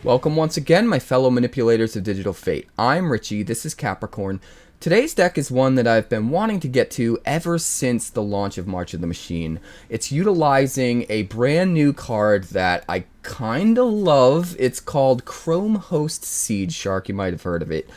Welcome once again, my fellow manipulators of digital fate. I'm Richie, this is Capricorn. Today's deck is one that I've been wanting to get to ever since the launch of March of the Machine. It's utilizing a brand new card that I kinda love. It's called Chrome Host Seedshark, you might have heard of it.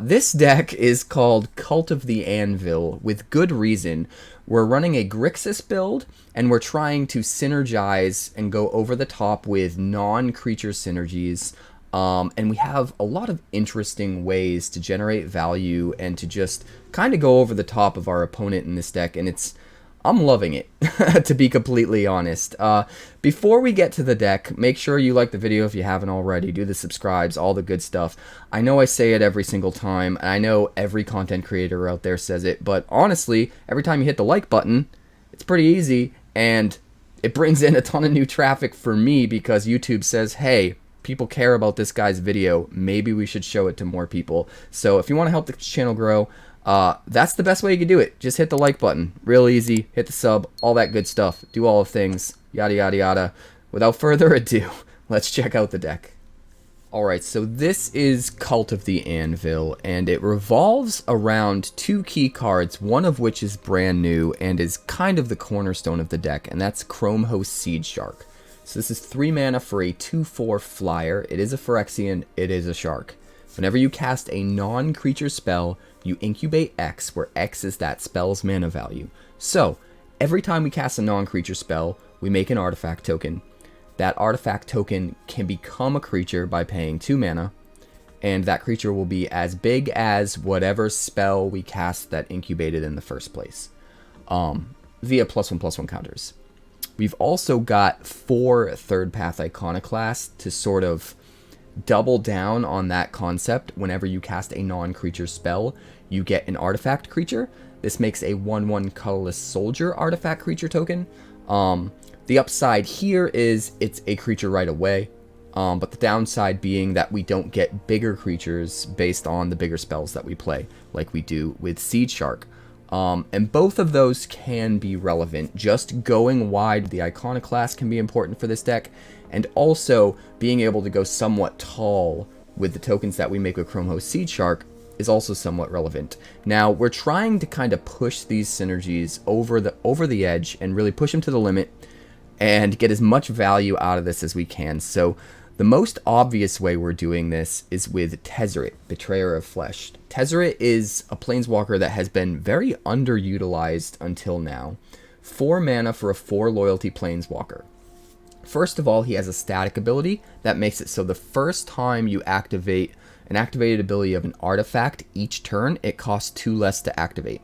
This deck is called Cult of the Anvil, with good reason. We're running a Grixis build, and we're trying to synergize and go over the top with non-creature synergies. And we have a lot of interesting ways to generate value and to just kind of go over the top of our opponent in this deck, and I'm loving it, to be completely honest. Before we get to the deck, make sure you like the video if you haven't already, do the subscribes, all the good stuff. I know I say it every single time, and I know every content creator out there says it, but honestly, every time you hit the like button, it's pretty easy, and it brings in a ton of new traffic for me because YouTube says, hey, people care about this guy's video, maybe we should show it to more people. So if you want to help the channel grow, that's the best way you can do it. Just hit the like button. Real easy. Hit the sub. All that good stuff. Do all the things. Yada, yada, yada. Without further ado, let's check out the deck. Alright, so this is Cult of the Anvil, and it revolves around two key cards, one of which is brand new and is kind of the cornerstone of the deck, and that's Chrome Host Seedshark. So this is 3 mana for a 2/4 flyer. It is a Phyrexian. It is a shark. Whenever you cast a non-creature spell, you incubate X, where X is that spell's mana value. So, every time we cast a non-creature spell, we make an artifact token. That artifact token can become a creature by paying 2 mana, and that creature will be as big as whatever spell we cast that incubated in the first place, via +1/+1 counters. We've also got 4 third path Iconoclast to sort of double down on that concept. Whenever you cast a non-creature spell, you get an artifact creature. This makes a 1/1 colorless soldier artifact creature token. The upside here is it's a creature right away, but the downside being that we don't get bigger creatures based on the bigger spells that we play, like we do with Seedshark. And both of those can be relevant. Just going wide with the Iconoclast can be important for this deck, and also being able to go somewhat tall with the tokens that we make with Chrome Host Seedshark is also somewhat relevant. Now, we're trying to kind of push these synergies over the edge and really push them to the limit and get as much value out of this as we can. So the most obvious way we're doing this is with Tezzeret, Betrayer of Flesh. Tezzeret is a planeswalker that has been very underutilized until now. 4 mana for a 4 loyalty planeswalker. First of all, he has a static ability that makes it so the first time you activate an activated ability of an artifact each turn, it costs 2 less to activate.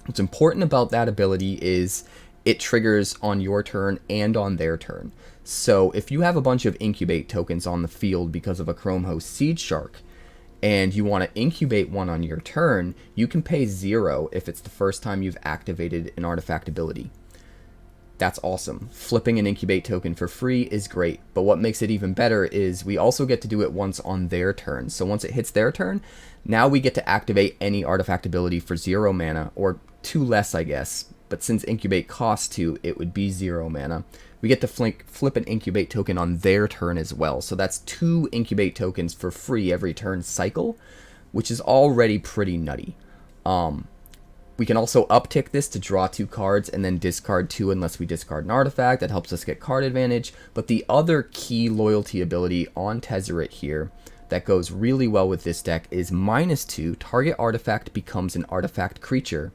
What's important about that ability is it triggers on your turn and on their turn. So if you have a bunch of incubate tokens on the field because of a Chrome Host Seedshark, and you want to incubate one on your turn, you can pay 0 if it's the first time you've activated an artifact ability. That's awesome. Flipping an incubate token for free is great, but what makes it even better is we also get to do it once on their turn. So once it hits their turn, now we get to activate any artifact ability for 0 mana, or 2 less, I guess. But since incubate costs 2, it would be 0 mana. We get to flip an incubate token on their turn as well. So that's 2 incubate tokens for free every turn cycle, which is already pretty nutty. We can also uptick this to draw 2 cards and then discard 2 unless we discard an artifact. That helps us get card advantage. But the other key loyalty ability on Tezzeret here that goes really well with this deck is -2. Target artifact becomes an artifact creature.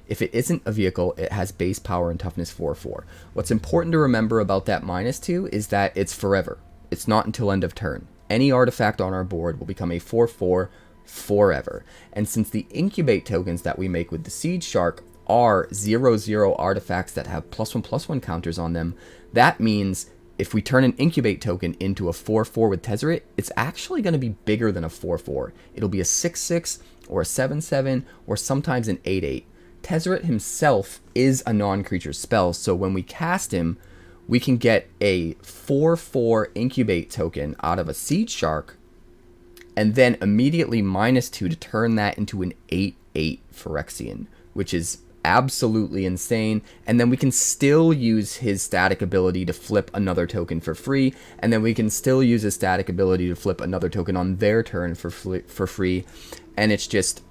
If it isn't a vehicle, it has base power and toughness 4/4. What's important to remember about that -2 is that it's forever. It's not until end of turn. Any artifact on our board will become a 4/4 forever. And since the incubate tokens that we make with the Seedshark are 0/0 artifacts that have +1/+1 counters on them, that means if we turn an incubate token into a 4/4 with Tezzeret, it's actually going to be bigger than a 4/4. It'll be a 6/6 or a 7/7 or sometimes an 8/8. Tezzeret himself is a non-creature spell, so when we cast him, we can get a 4/4 incubate token out of a Seedshark, and then immediately -2 to turn that into an 8/8 Phyrexian, which is absolutely insane. And then we can still use his static ability to flip another token for free, and then we can still use his static ability to flip another token on their turn for free, and it's just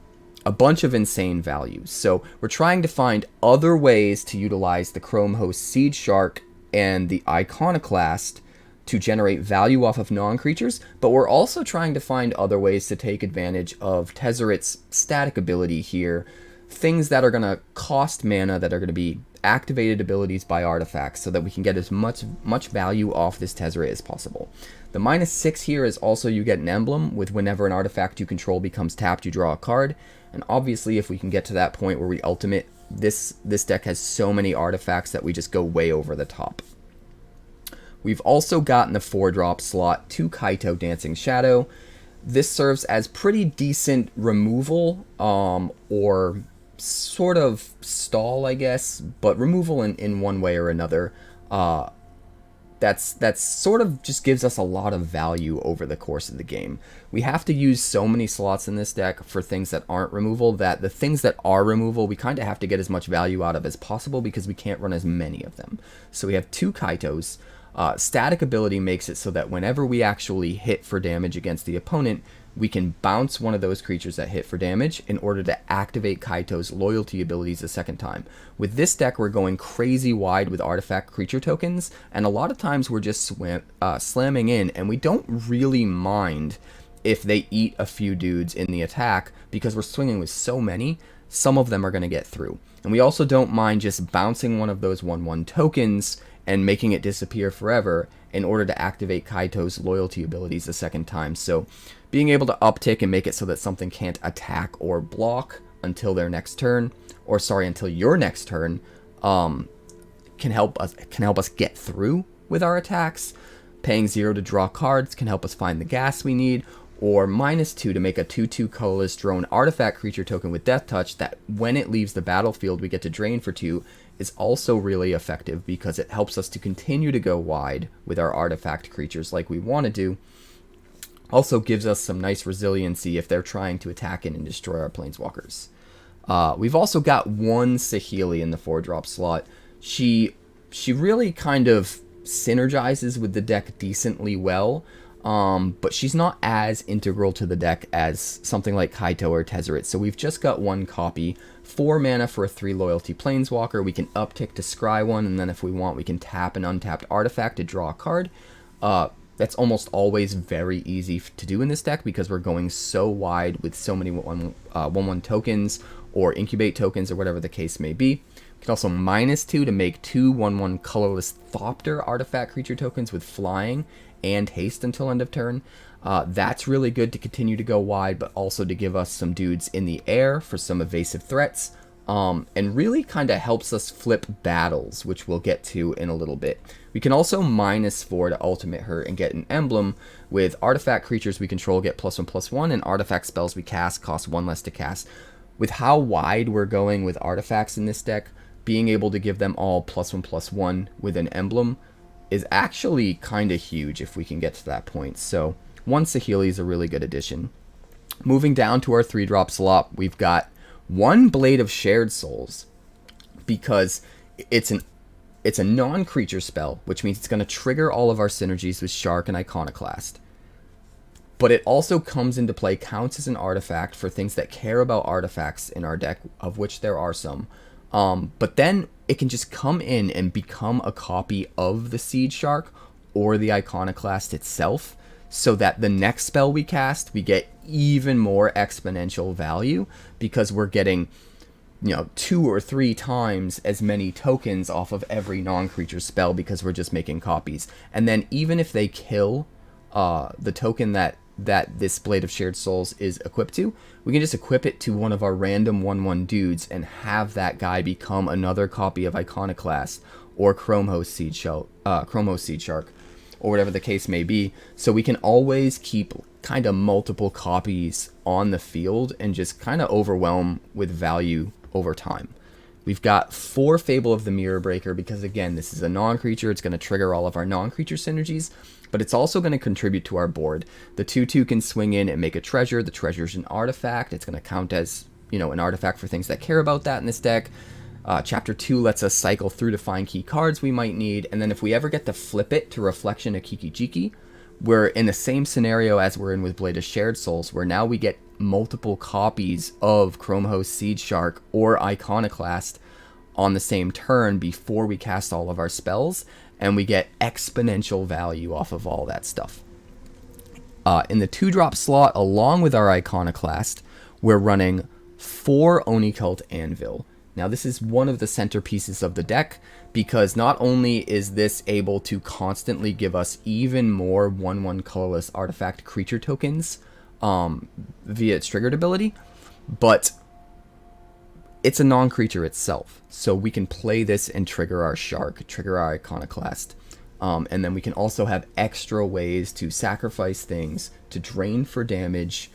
a bunch of insane values. So we're trying to find other ways to utilize the Chrome Host Seedshark and the Iconoclast to generate value off of non-creatures, but we're also trying to find other ways to take advantage of Tezzeret's static ability here, things that are going to cost mana, that are going to be activated abilities by artifacts, so that we can get as much value off this Tezzeret as possible. The -6 here is also you get an emblem with whenever an artifact you control becomes tapped, you draw a card. And obviously, if we can get to that point where we ultimate, this deck has so many artifacts that we just go way over the top. We've also got in the 4-drop slot 2 Kaito Dancing Shadow. This serves as pretty decent removal, or sort of stall, I guess, but removal in one way or another. That's sort of just gives us a lot of value over the course of the game. We have to use so many slots in this deck for things that aren't removal, that the things that are removal, we kind of have to get as much value out of as possible because we can't run as many of them. So we have 2 Kaitos. Static ability makes it so that whenever we actually hit for damage against the opponent, we can bounce one of those creatures that hit for damage in order to activate Kaito's loyalty abilities a second time. With this deck, we're going crazy wide with artifact creature tokens, and a lot of times we're just slamming in, and we don't really mind if they eat a few dudes in the attack, because we're swinging with so many, some of them are going to get through. And we also don't mind just bouncing one of those 1/1 tokens and making it disappear forever in order to activate Kaito's loyalty abilities a second time. So being able to uptick and make it so that something can't attack or block until their next turn, or sorry, until your next turn, can help us get through with our attacks. Paying 0 to draw cards can help us find the gas we need, or -2 to make a 2/2 colorless drone artifact creature token with Death Touch that when it leaves the battlefield we get to drain for 2, is also really effective because it helps us to continue to go wide with our artifact creatures like we want to do. Also gives us some nice resiliency if they're trying to attack in and destroy our planeswalkers. We've also got 1 Saheeli in the 4-drop slot. She really kind of synergizes with the deck decently well, but she's not as integral to the deck as something like Kaito or Tezzeret. So we've just got 1 copy, 4 mana for a 3 loyalty planeswalker. We can uptick to scry 1, and then if we want, we can tap an untapped artifact to draw a card. That's almost always very easy to do in this deck because we're going so wide with so many 1/1 tokens or incubate tokens or whatever the case may be. We can also -2 to make 2 1/1 colorless Thopter artifact creature tokens with flying and haste until end of turn. That's really good to continue to go wide, but also to give us some dudes in the air for some evasive threats, and really kind of helps us flip battles, which we'll get to in a little bit. We can also -4 to ultimate her and get an emblem with artifact creatures we control get +1/+1, and artifact spells we cast cost 1 less to cast. With how wide we're going with artifacts in this deck, being able to give them all +1/+1 with an emblem is actually kind of huge if we can get to that point. So 1 Saheeli is a really good addition. Moving down to our 3-drop slot, we've got 1 Blade of Shared Souls, because it's a non-creature spell, which means it's going to trigger all of our synergies with Shark and Iconoclast. But it also comes into play, counts as an artifact for things that care about artifacts in our deck, of which there are some. But then it can just come in and become a copy of the Seedshark or the Iconoclast itself, so that the next spell we cast, we get even more exponential value because we're getting, 2 or 3 times as many tokens off of every non-creature spell because we're just making copies. And then even if they kill the token that this Blade of Shared Souls is equipped to, we can just equip it to one of our random 1/1 dudes and have that guy become another copy of Iconoclast or Chrome Host Seedshark, or whatever the case may be. So we can always keep kind of multiple copies on the field and just kind of overwhelm with value over time. We've got 4 Fable of the Mirror Breaker because, again, this is a non-creature. It's going to trigger all of our non-creature synergies, but it's also going to contribute to our board. The 2/2 can swing in and make a treasure. The treasure's an artifact. It's going to count as, an artifact for things that care about that in this deck. Chapter 2 lets us cycle through to find key cards we might need, and then if we ever get to flip it to Reflection of Kiki-Jiki, we're in the same scenario as we're in with Blade of Shared Souls, where now we get multiple copies of Chromehost, Seedshark, or Iconoclast on the same turn before we cast all of our spells, and we get exponential value off of all that stuff. In the 2-drop slot, along with our Iconoclast, we're running 4 Oni-Cult Anvil. Now, this is one of the centerpieces of the deck, because not only is this able to constantly give us even more 1/1 colorless artifact creature tokens via its triggered ability, but it's a non-creature itself. So we can play this and trigger our Shark, trigger our Iconoclast. And then we can also have extra ways to sacrifice things, to drain for damage.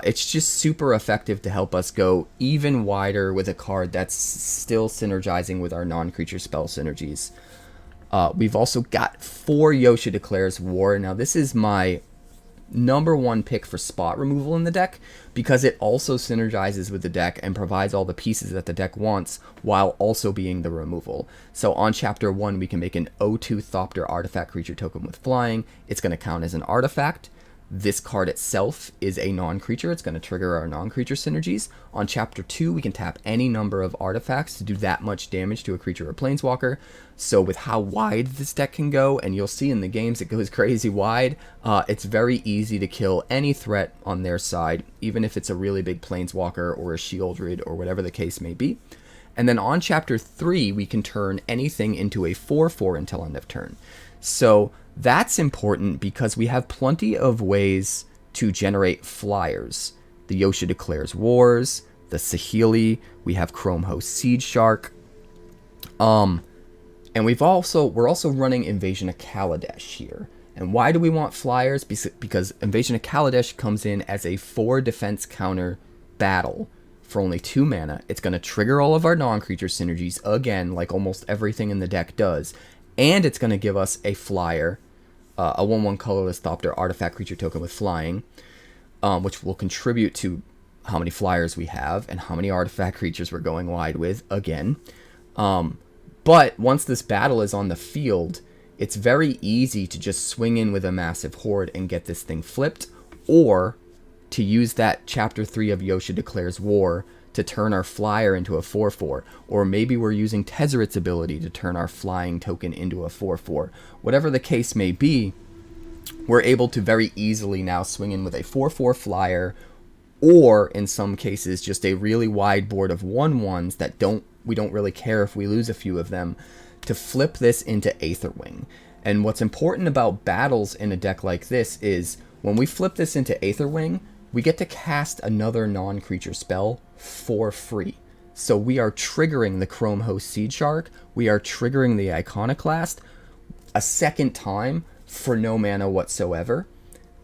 It's just super effective to help us go even wider with a card that's still synergizing with our non-creature spell synergies. We've also got 4 Yotia Declares War. Now, this is my #1 pick for spot removal in the deck, because it also synergizes with the deck and provides all the pieces that the deck wants while also being the removal. So on Chapter 1, we can make an O2 Thopter artifact creature token with flying. It's going to count as an artifact. This card itself is a non-creature. It's going to trigger our non-creature synergies. On Chapter 2, we can tap any number of artifacts to do that much damage to a creature or planeswalker. So with how wide this deck can go, and you'll see in the games it goes crazy wide, it's very easy to kill any threat on their side, even if it's a really big planeswalker or a Shieldred or whatever the case may be. And then on Chapter 3, we can turn anything into a 4/4 until end of turn. So that's important because we have plenty of ways to generate flyers. The Yotia Declares Wars, the Saheeli, we have Chromehost Seedshark, and we're also running Invasion of Kaladesh here. And why do we want flyers? Because Invasion of Kaladesh comes in as a 4 defense counter battle for only 2 mana. It's going to trigger all of our non-creature synergies again, like almost everything in the deck does. And it's going to give us a flyer, a 1/1 colorless Thopter artifact creature token with flying, which will contribute to how many flyers we have and how many artifact creatures we're going wide with again. But once this battle is on the field, it's very easy to just swing in with a massive horde and get this thing flipped, or to use that Chapter 3 of Yotia Declares War to turn our flyer into a 4/4, or maybe we're using Tezzeret's ability to turn our flying token into a 4/4. Whatever the case may be, we're able to very easily now swing in with a 4/4 flyer, or in some cases just a really wide board of 1/1s that we don't really care if we lose a few of them, to flip this into Aetherwing. And what's important about battles in a deck like this is when we flip this into Aetherwing, we get to cast another non-creature spell for free. So we are triggering the Chromehost Seedshark, we are triggering the Iconoclast a second time for no mana whatsoever.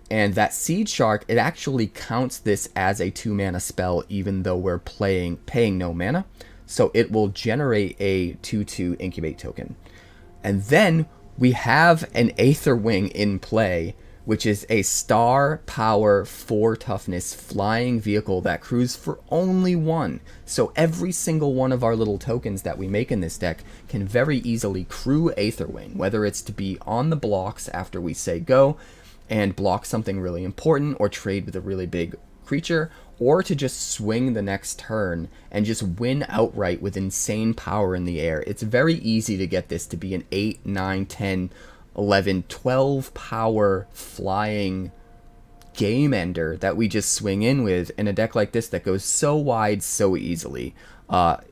And that Seedshark, it actually counts this as a 2 mana spell even though we're paying no mana. So it will generate a 2/2 incubate token. And then we have an Aetherwing in play, which is a star power 4 toughness flying vehicle that crews for only 1. So every single one of our little tokens that we make in this deck can very easily crew Aetherwing, whether it's to be on the blocks after we say go and block something really important or trade with a really big creature, or to just swing the next turn and just win outright with insane power in the air. It's very easy to get this to be an 8, 9, 10, 11, 12 power flying game ender that we just swing in with in a deck like this that goes so wide so easily.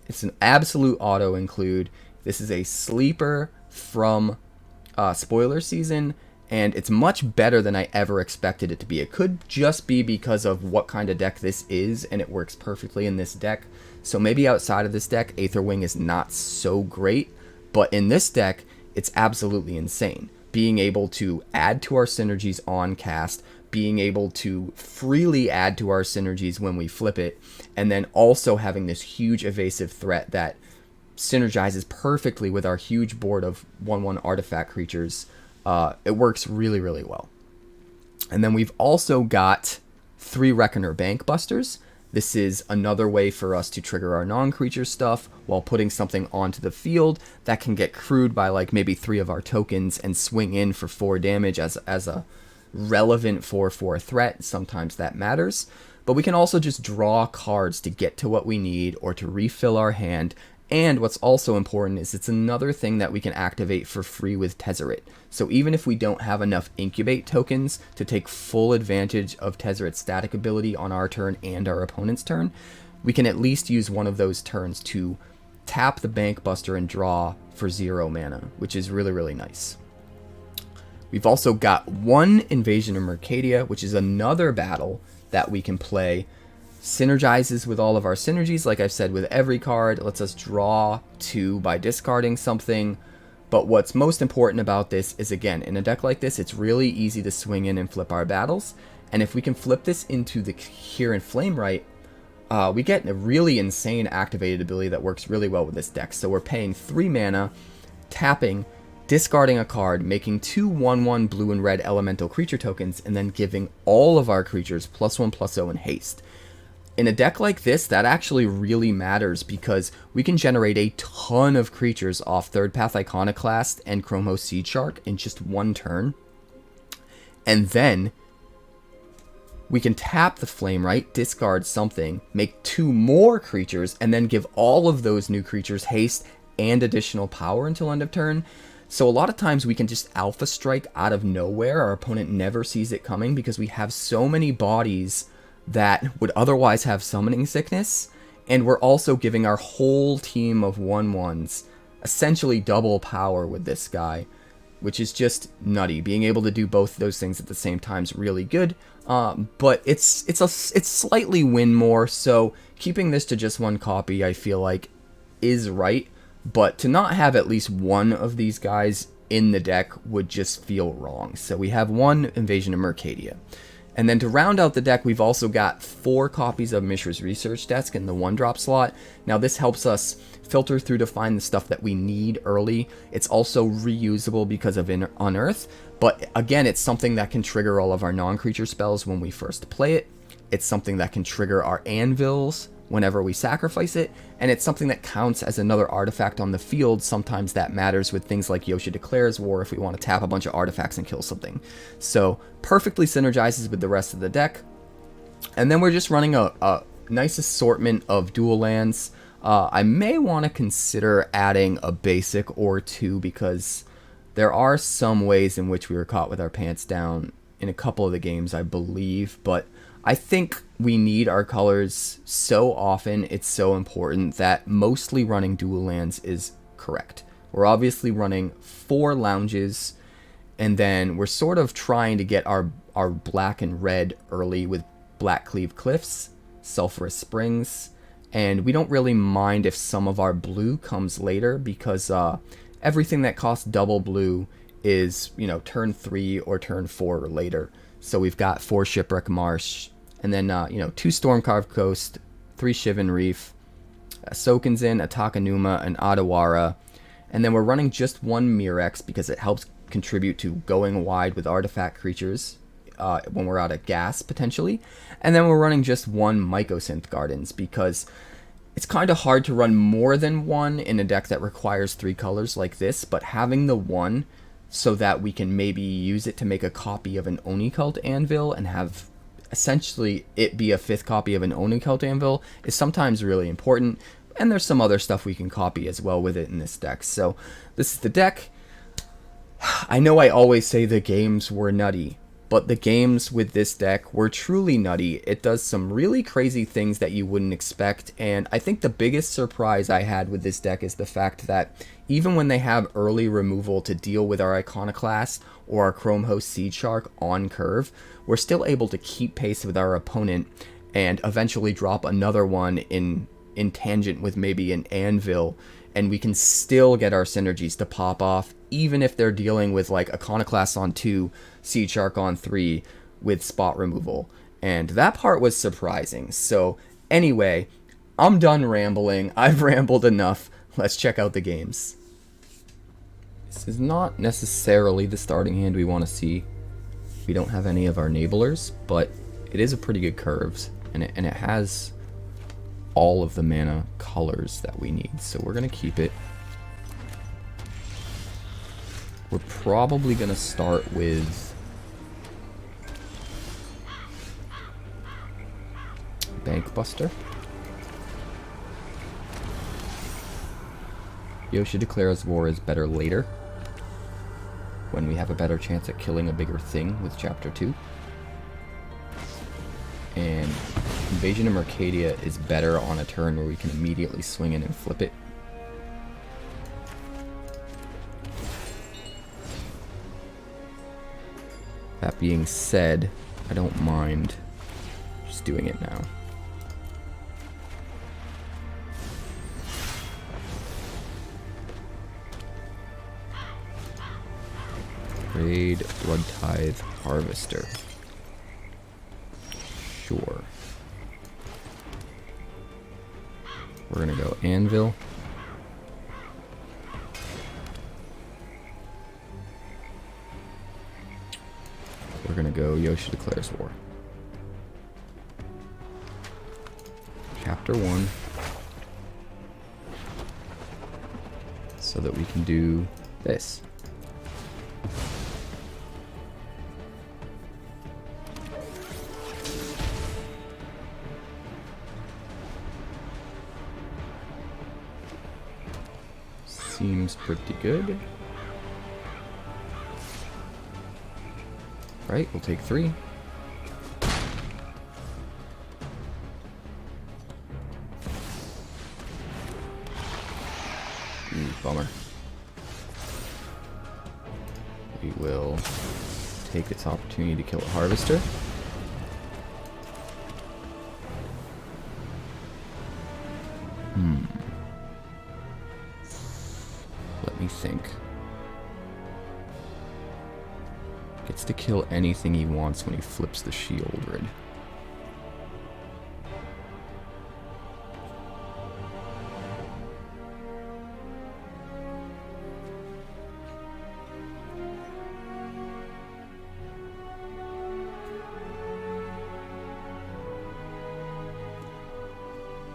It's an absolute auto include. This is a sleeper from spoiler season, and it's much better than I ever expected it to be. It could just be because of what kind of deck this is, and it works perfectly in this deck. So maybe outside of this deck, Aetherwing is not so great, but in this deck, it's absolutely insane. Being able to add to our synergies on cast, being able to freely add to our synergies when we flip it, and then also having this huge evasive threat that synergizes perfectly with our huge board of 1/1 artifact creatures. It works really, really well. And then we've also got 3 Reckoner Bankbusters. This is another way for us to trigger our non-creature stuff while putting something onto the field that can get crewed by like maybe 3 of our tokens and swing in for 4 damage as a relevant 4/4 threat. Sometimes that matters. But we can also just draw cards to get to what we need or to refill our hand. And what's also important is it's another thing that we can activate for free with Tezzeret. So even if we don't have enough incubate tokens to take full advantage of Tezzeret's static ability on our turn and our opponent's turn, we can at least use one of those turns to tap the Bankbuster and draw for 0 mana, which is really, really nice. We've also got 1 Invasion of Mercadia, which is another battle that we can play. Synergizes with all of our synergies, like I've said with every card. It lets us draw 2 by discarding something. But what's most important about this is, again, in a deck like this, it's really easy to swing in and flip our battles. And if we can flip this into the Here in Flameright, we get a really insane activated ability that works really well with this deck. So we're paying 3 mana, tapping, discarding a card, making 2 1/1 blue and red elemental creature tokens, and then giving all of our creatures +1/+0 in haste. In a deck like this, that actually really matters because we can generate a ton of creatures off Third Path Iconoclast and Chromos Seedshark in just 1 turn. And then we can tap the Flameright, discard something, make 2 more creatures, and then give all of those new creatures haste and additional power until end of turn. So a lot of times we can just Alpha Strike out of nowhere. Our opponent never sees it coming because we have so many bodies that would otherwise have summoning sickness, and we're also giving our whole team of 1/1s essentially double power with this guy, which is just nutty. Being able to do both those things at the same time is really good, but it's slightly win more, so keeping this to just 1 copy I feel like is right, but to not have at least 1 of these guys in the deck would just feel wrong. So we have 1 Invasion of Mercadia. And then to round out the deck, we've also got 4 copies of Mishra's Research Desk in the 1-drop slot. Now this helps us filter through to find the stuff that we need early. It's also reusable because of Unearth, but again, it's something that can trigger all of our non-creature spells when we first play it. It's something that can trigger our anvils whenever we sacrifice it, and it's something that counts as another artifact on the field. Sometimes that matters with things like Yotia Declares War if we want to tap a bunch of artifacts and kill something. So perfectly synergizes with the rest of the deck. And then we're just running a nice assortment of dual lands. I may want to consider adding a basic or 2 because there are some ways in which we were caught with our pants down in a couple of the games, I believe, but I think we need our colors so often, it's so important that mostly running dual lands is correct. We're obviously running 4 lounges, and then we're sort of trying to get our black and red early with Blackcleave Cliffs, Sulfurous Springs, and we don't really mind if some of our blue comes later because everything that costs double blue is, you know, turn 3 or turn 4 or later. So we've got 4 Shipwreck Marsh, and then, 2 Stormcarved Coast, 3 Shivan Reef, a Sokenzan, a Takanuma, an Adawara, and then we're running just 1 Mirex because it helps contribute to going wide with artifact creatures when we're out of gas, potentially. And then we're running just 1 Mycosynth Gardens because it's kind of hard to run more than 1 in a deck that requires 3 colors like this, but having the 1 so that we can maybe use it to make a copy of an Oni-Cult Anvil and have essentially it be a 5th copy of an Oni-Cult Anvil is sometimes really important. And there's some other stuff we can copy as well with it in this deck. So this is the deck. I know I always say the games were nutty, but the games with this deck were truly nutty. It does some really crazy things that you wouldn't expect, and I think the biggest surprise I had with this deck is the fact that even when they have early removal to deal with our Iconoclast or our Chrome Host Seedshark on curve, we're still able to keep pace with our opponent and eventually drop another one in tangent with maybe an Anvil, and we can still get our synergies to pop off even if they're dealing with like Iconoclast on 2, Seedshark on 3 with spot removal. And that part was surprising. So anyway, I'm done rambling. I've rambled enough. Let's check out the games. This is not necessarily the starting hand we want to see. We don't have any of our enablers, but it is a pretty good curves, and it has all of the mana colors that we need, so we're going to keep it. We're probably going to start with Bankbuster. Yotia Declares War is better later, when we have a better chance at killing a bigger thing with Chapter 2. And Invasion of Mercadia is better on a turn where we can immediately swing in and flip it. That being said, I don't mind just doing it now. Trade Blood Tithe Harvester. Sure. We're gonna go Anvil. We're gonna go Yotia Declares War. Chapter 1. So that we can do this. Seems pretty good. Right, we'll take 3. Ooh, bummer. We will take this opportunity to kill a Harvester. Let me think. Gets to kill anything he wants when he flips the Shieldred.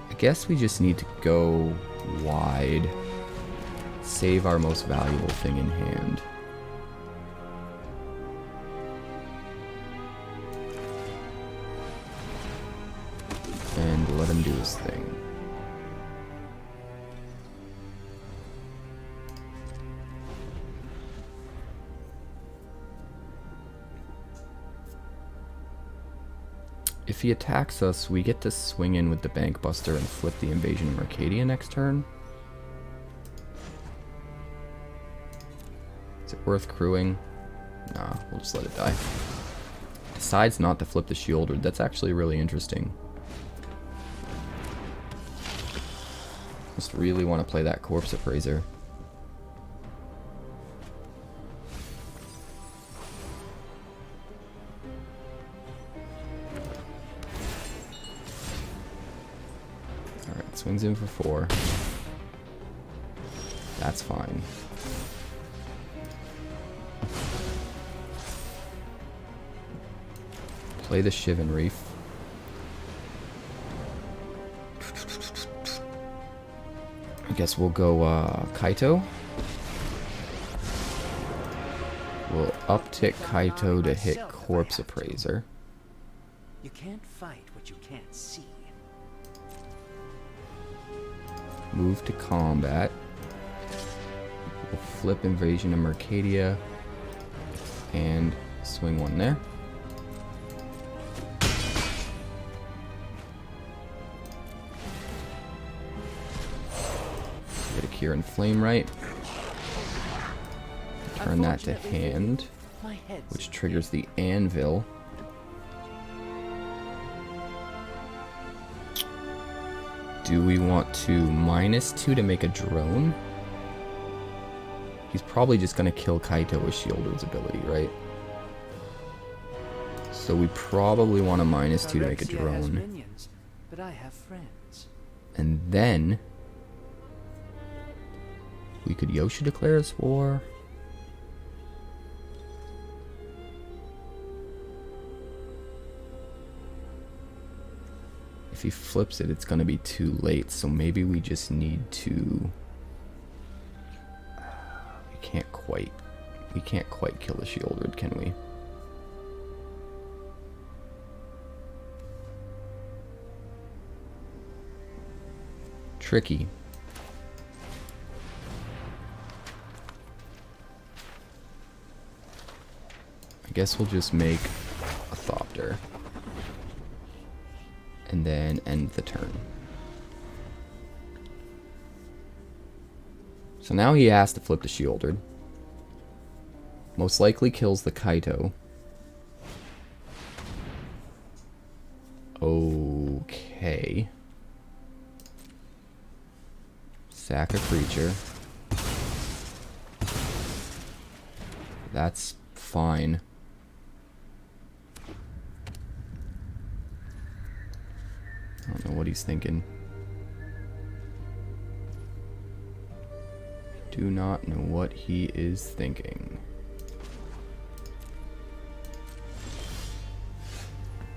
I guess we just need to go wide. Save our most valuable thing in hand. And let him do his thing. If he attacks us, we get to swing in with the Bankbuster and flip the Invasion of Mercadia next turn. Is it worth crewing? Nah, we'll just let it die. Decides not to flip the Shieldred. That's actually really interesting. Just really want to play that Corpse Appraiser. Alright, swings in for 4. That's fine. Play the Shivan Reef. I guess we'll go Kaito. We'll uptick Kaito to hit Corpse Appraiser. You can't fight what you can't see. Move to combat. We'll flip Invasion of Mercadia and swing 1 there. Get a Cure and Flame Right. Turn that to hand, which triggers the Anvil. Do we want to -2 to make a drone? He's probably just going to kill Kaito with Shieldred's ability, right? So we probably want a -2 to make a drone. Minions, but I have friends. And then we could Yotia Declares War. If he flips it, it's gonna be too late, so maybe we just need to... We can't quite kill the Shieldred, can we? Tricky. I guess we'll just make a Thopter. And then end the turn. So now he has to flip the Shieldred. Most likely kills the Kaito. Okay. Sack a creature. That's fine. I don't know what he's thinking. Do not know what he is thinking.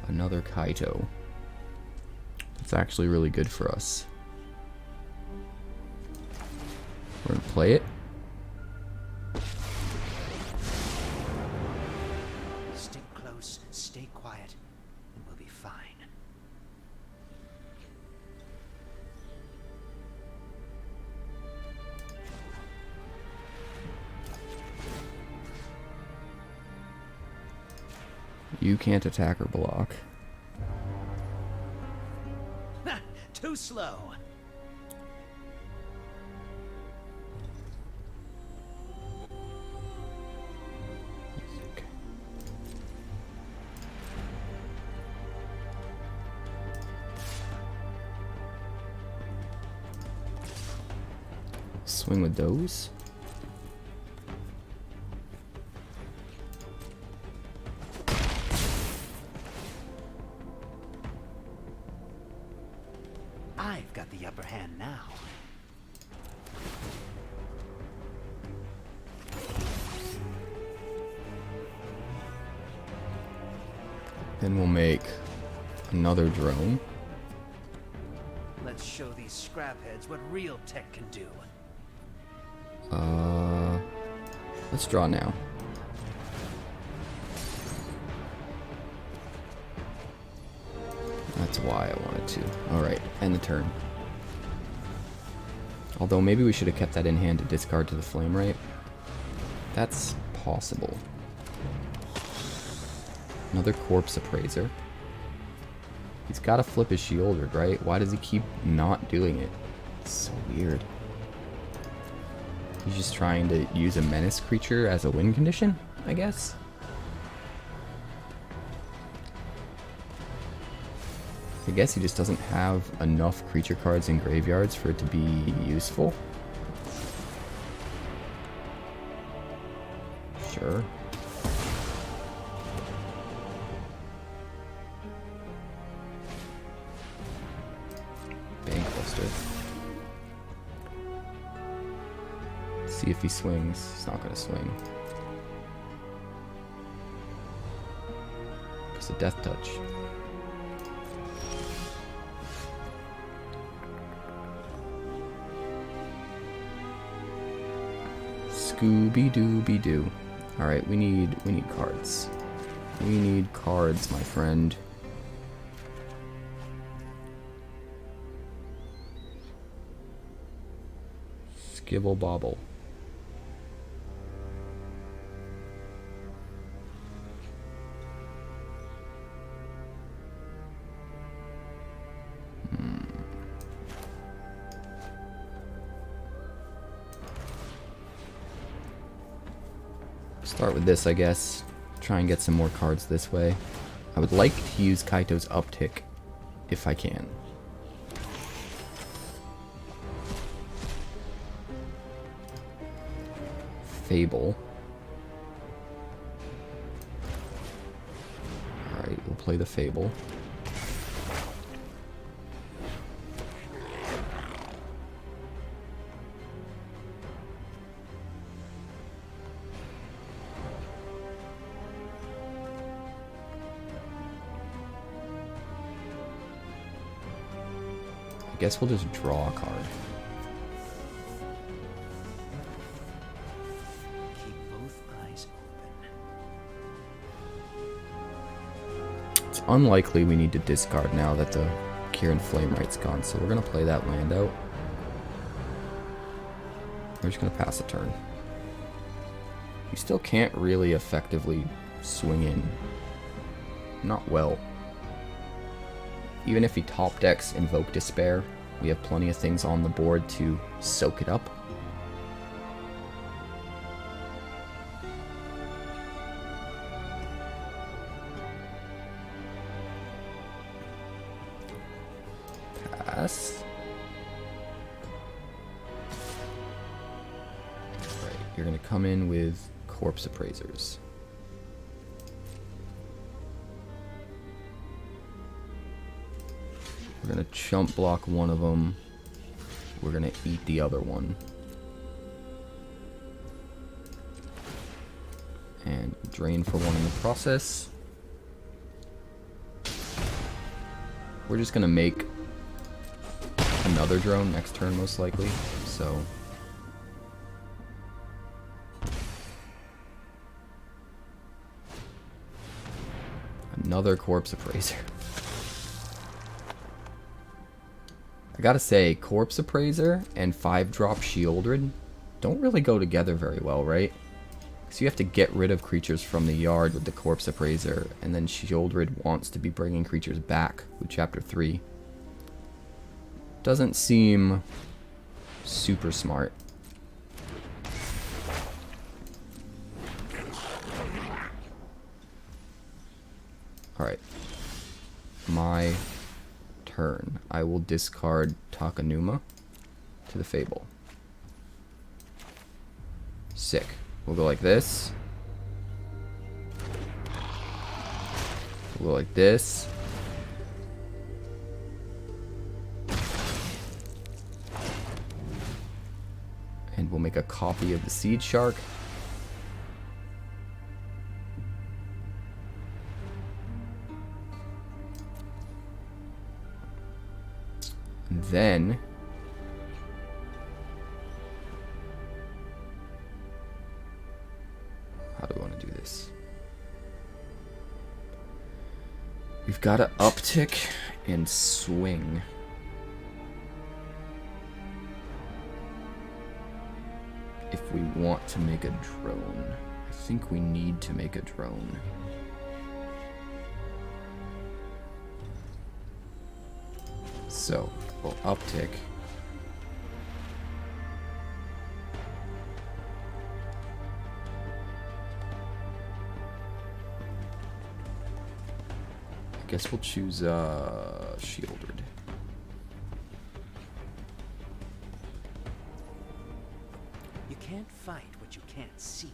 Another Kaito. That's actually really good for us. We're gonna play it. Stick close, stay quiet, and we'll be fine. You can't attack or block. Too slow. Okay. Swing with those. I've got the upper hand now. Then we'll make another drone. Let's show these scrapheads what real tech can do. Let's draw now. That's why I wanted to. Alright, end the turn. Although maybe we should have kept that in hand to discard to the flame, right? That's possible. Another Corpse Appraiser. He's got to flip his Shieldred, right? Why does he keep not doing it? It's so weird. He's just trying to use a menace creature as a win condition, I guess? I guess he just doesn't have enough creature cards in graveyards for it to be useful. Sure. Bankbuster. See if he swings. He's not gonna swing. Because of Death Touch. Scooby-Dooby-Doo. Alright, we need cards. We need cards, my friend. Skibble Bobble. Start with this, I guess. Try and get some more cards this way. I would like to use Kaito's Uptick if I can. Fable. Alright, we'll play the Fable. I guess we'll just draw a card. Keep both eyes open. It's unlikely we need to discard now that the Kieran Flamerite's gone, so we're going to play that land out. We're just going to pass a turn. You still can't really effectively swing in. Not well. Even if he top decks Invoke Despair, we have plenty of things on the board to soak it up. Pass. Right, you're going to come in with Corpse Appraisers. We're going to chump block one of them. We're going to eat the other one. And drain for one in the process. We're just going to make another drone next turn most likely. So another Corpse Appraiser. I gotta say, Corpse Appraiser and 5-drop Shieldred don't really go together very well, right? Because you have to get rid of creatures from the yard with the Corpse Appraiser, and then Shieldred wants to be bringing creatures back with Chapter 3. Doesn't seem super smart. Alright. My turn. I will discard Takanuma to the Fable. Sick. We'll go like this. We'll go like this. And we'll make a copy of the Seedshark. And then how do we want to do this? We've got to uptick and swing. If we want to make a drone. I think we need to make a drone. So, we'll uptick. I guess we'll choose Shieldred. You can't fight what you can't see.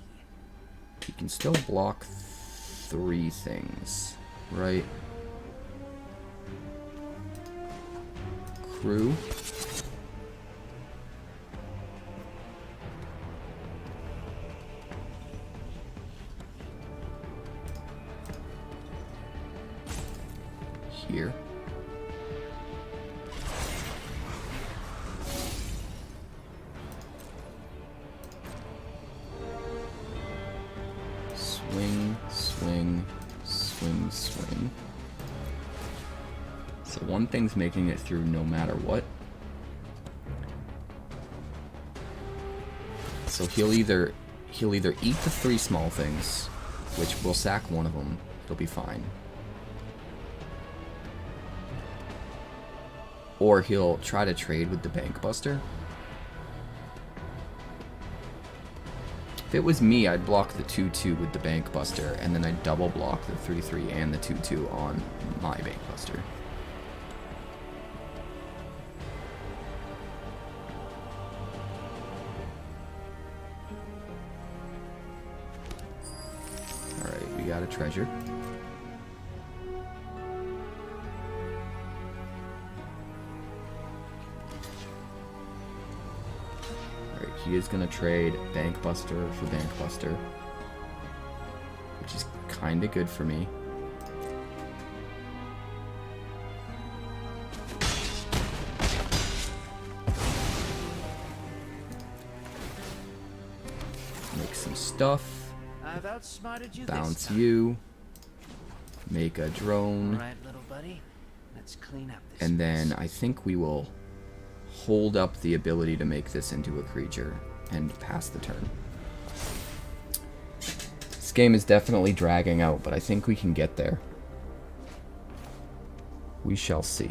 You can still block 3 things, right? Crew. Here. Swing, swing, swing, swing. So one thing's making it through no matter what. So he'll either eat the 3 small things, which will sack one of them. He'll be fine. Or he'll try to trade with the Bankbuster. If it was me, I'd block the 2/2 with the Bankbuster, and then I'd double block the 3/3 and the 2/2 on my Bankbuster. Alright, we got a treasure. He is going to trade Bankbuster for Bankbuster, which is kind of good for me. stuff. I've outsmarted you Bounce this time. you. Make a drone. All right, little buddy. Let's clean up this And then mess. I think we will hold up the ability to make this into a creature and pass the turn. This game is definitely dragging out, but I think we can get there. We shall see.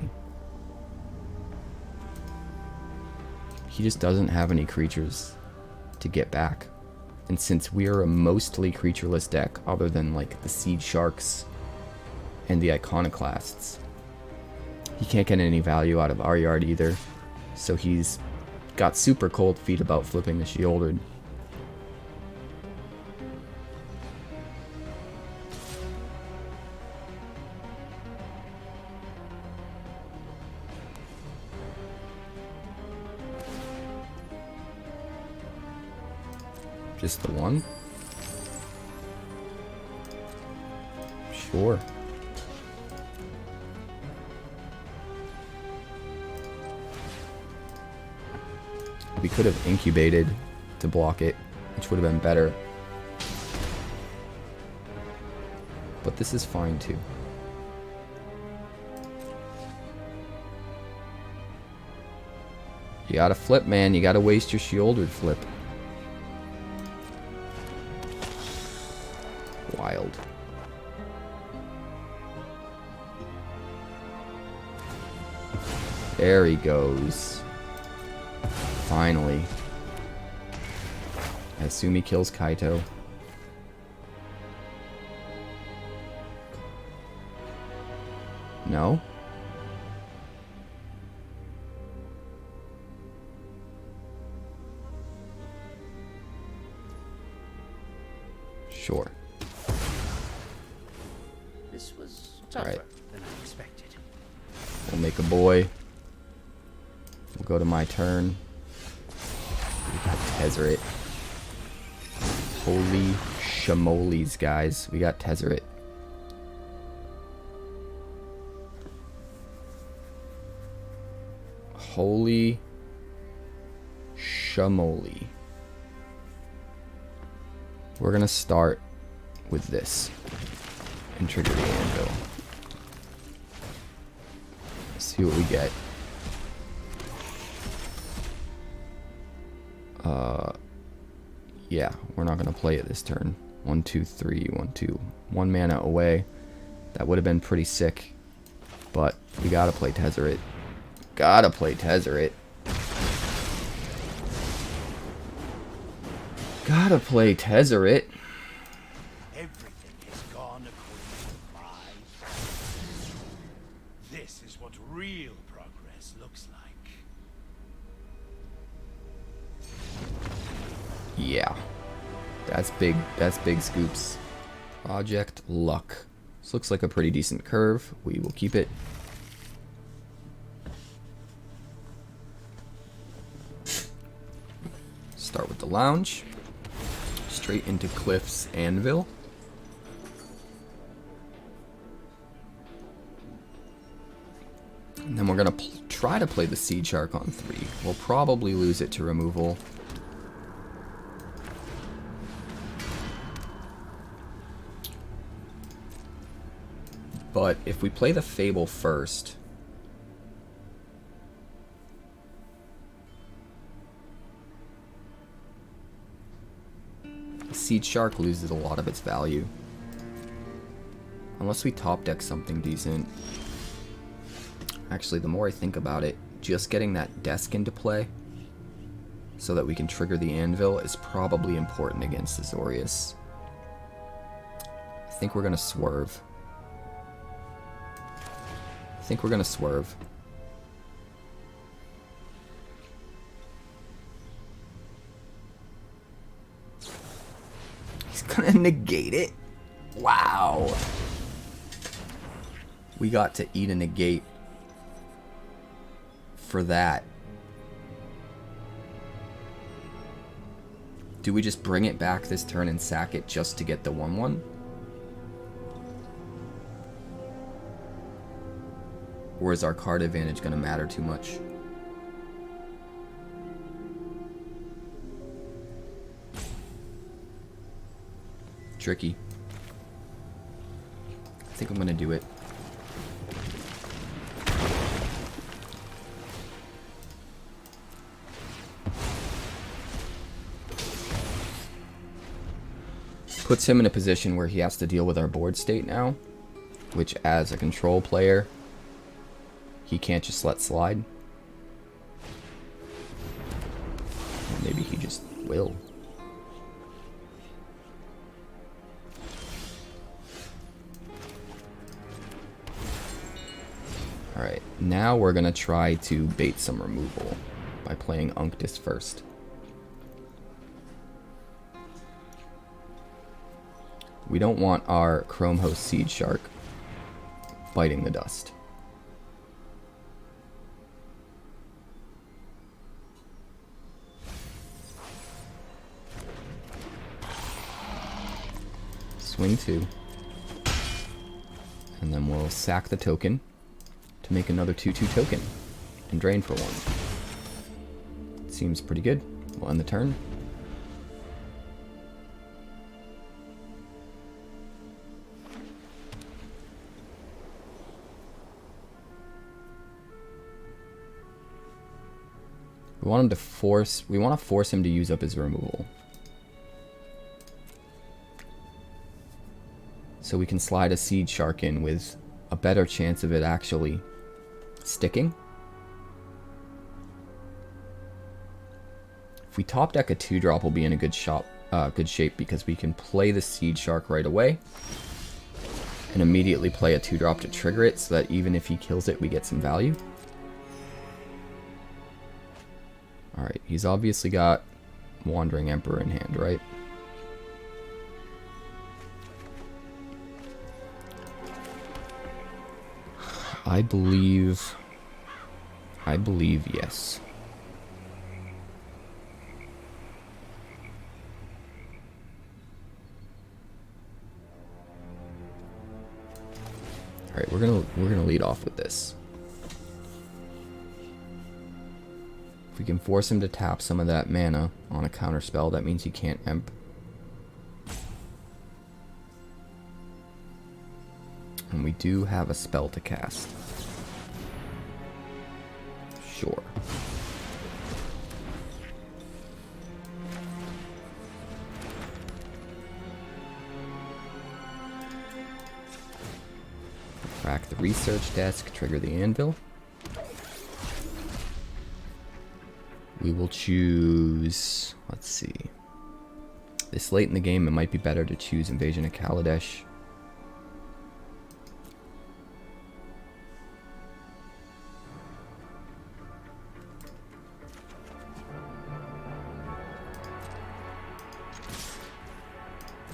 He just doesn't have any creatures to get back. And since we are a mostly creatureless deck, other than like the Seedsharks and the Iconoclasts, he can't get any value out of our yard either. So he's got super cold feet about flipping the Shieldred. Just the one? Sure. We could have incubated to block it, which would have been better. But this is fine too. You gotta flip, man. You gotta waste your Shieldred flip. Wild. There he goes. Finally. I assume he kills Kaito. No? Sure. This was tougher Alright. than I expected. We'll make a boy. We'll go to my turn. We got Tezzeret. Holy shamoles, guys. We got Tezzeret. Holy shamoli. We're gonna start with this and trigger the anvil. See what we get. Yeah, we're not gonna play it this turn. 1, 2, 3, 1, 2. 1 mana away. That would have been pretty sick. But we gotta play Tezzeret. Gotta play Tezzeret. Gotta play Tezzeret. Everything has gone according to my plan. This is what real progress looks like. Yeah. That's big. That's big scoops. Project Luck. This looks like a pretty decent curve. We will keep it. Start with the lounge. Straight into Cliffs Anvil. And then we're going to try to play the Seedshark on 3. We'll probably lose it to removal. But if we play the Fable first, Seedshark loses a lot of its value. Unless we top deck something decent. Actually, the more I think about it, just getting that desk into play so that we can trigger the anvil is probably important against Azorius. I think we're going to swerve. He's gonna negate it. Wow. We got to eat a negate for that. Do we just bring it back this turn and sack it just to get the 1/1? Or is our card advantage going to matter too much? Tricky. I think I'm gonna do it. Puts him in a position where he has to deal with our board state now, which as a control player, he can't just let slide. Or maybe he just will. Alright, now we're going to try to bait some removal by playing Unctus first. We don't want our Chrome Host Seedshark biting the dust. Swing 2. And then we'll sack the token to make another 2/2 token and drain for 1. Seems pretty good. We'll end the turn. We want to force him to use up his removal. So we can slide a Seedshark in with a better chance of it actually sticking. If we top deck a 2-drop, we'll be in a good shape because we can play the Seedshark right away and immediately play a 2-drop to trigger it so that even if he kills it, we get some value. Alright, he's obviously got Wandering Emperor in hand, right? I believe yes. Alright, we're gonna lead off with this. If we can force him to tap some of that mana on a counter spell, that means he can't emp. And we do have a spell to cast. Sure. Crack the research desk, trigger the anvil. We will choose, let's see. This late in the game, it might be better to choose Invasion of Kaladesh.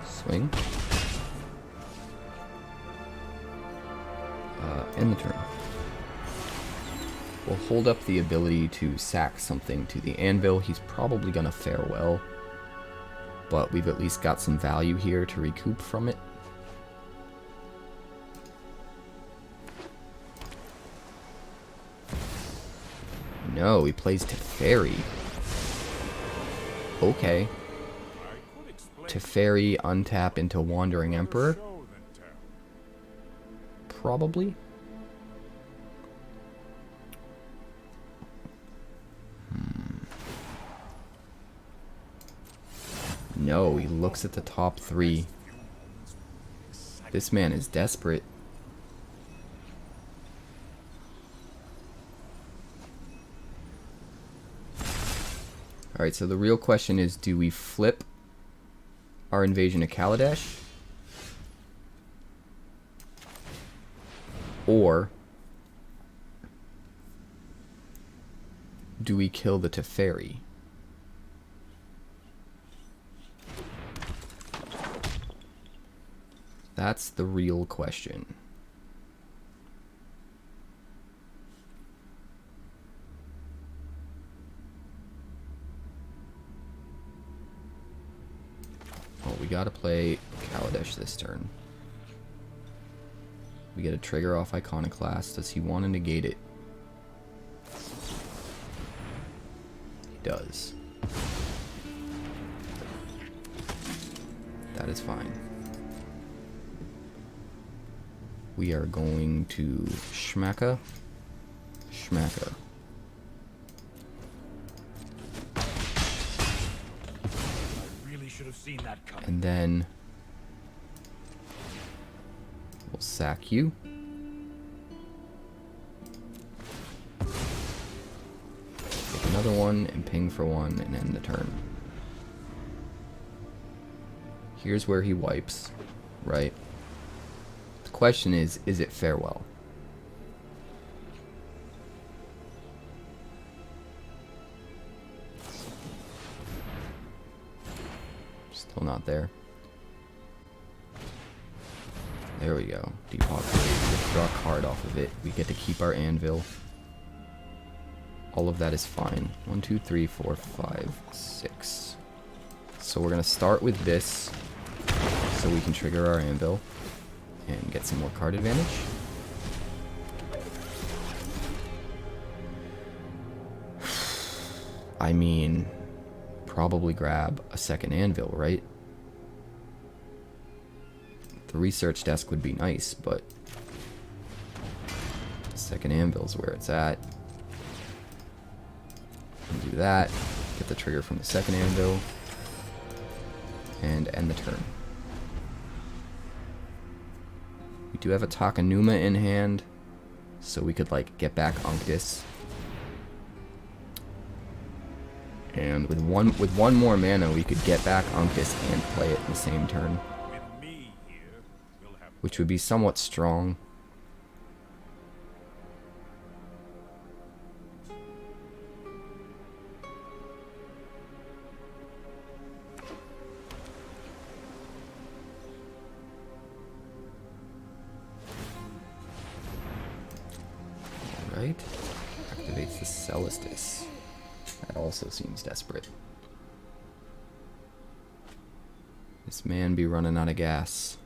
Swing. End the turn. We'll hold up the ability to sack something to the anvil. He's probably going to fare well, but we've at least got some value here to recoup from it. No, he plays Teferi. Okay. Teferi, untap into Wandering Emperor. Probably. No, he looks at the top 3. This man is desperate. Alright, so the real question is, do we flip our Invasion of Kaladesh? Or do we kill the Teferi? That's the real question. Well, we gotta play Kaladesh this turn. We get a trigger off Iconoclast. Does he want to negate it? He does. That is fine. we are going to schmacka. And then we'll sack you. Take another one and ping for one and end the turn. Here's where he wipes, right? The question is it farewell? Still not there. There we go. Depopulate. Withdraw a card off of it. We get to keep our anvil. All of that is fine. 1, 2, 3, 4, 5, 6. So we're going to start with this so we can trigger our anvil and get some more card advantage. I mean, probably grab a second anvil, right? The research desk would be nice, but the second anvil's where it's at. And do that, get the trigger from the second anvil, and end the turn. We do have a Takenuma in hand, so we could like get back Unctus. And with one more mana, we could get back Unctus and play it in the same turn, which would be somewhat strong. Alright, activates the Celestis. That also seems desperate. This man be running out of gas.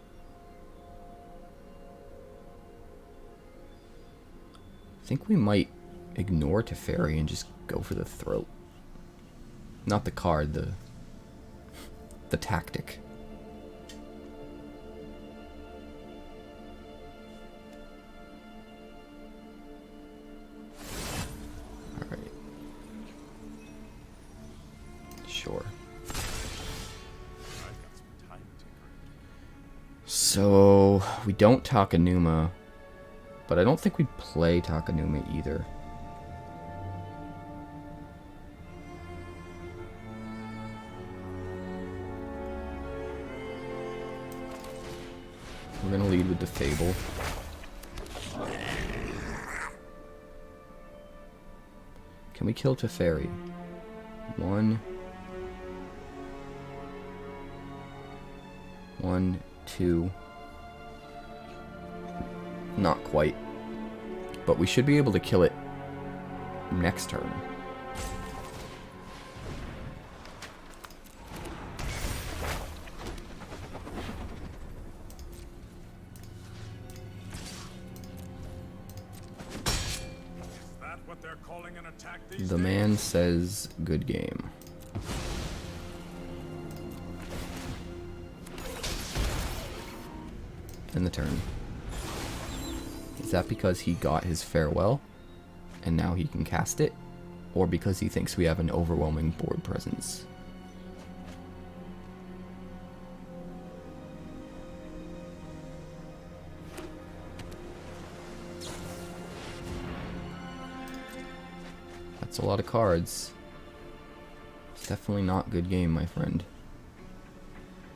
I think we might ignore Teferi and just go for the throat. Not the card, the tactic. Alright. Sure. So, we don't Takenuma, but I don't think we'd play Takenuma either. We're going to lead with the Fable. Can we kill Teferi? 1, 2. Not quite. But we should be able to kill it next turn. The man says good game. End the turn. Is that because he got his farewell and now he can cast it? Or because he thinks we have an overwhelming board presence? That's a lot of cards. It's definitely not good game, my friend.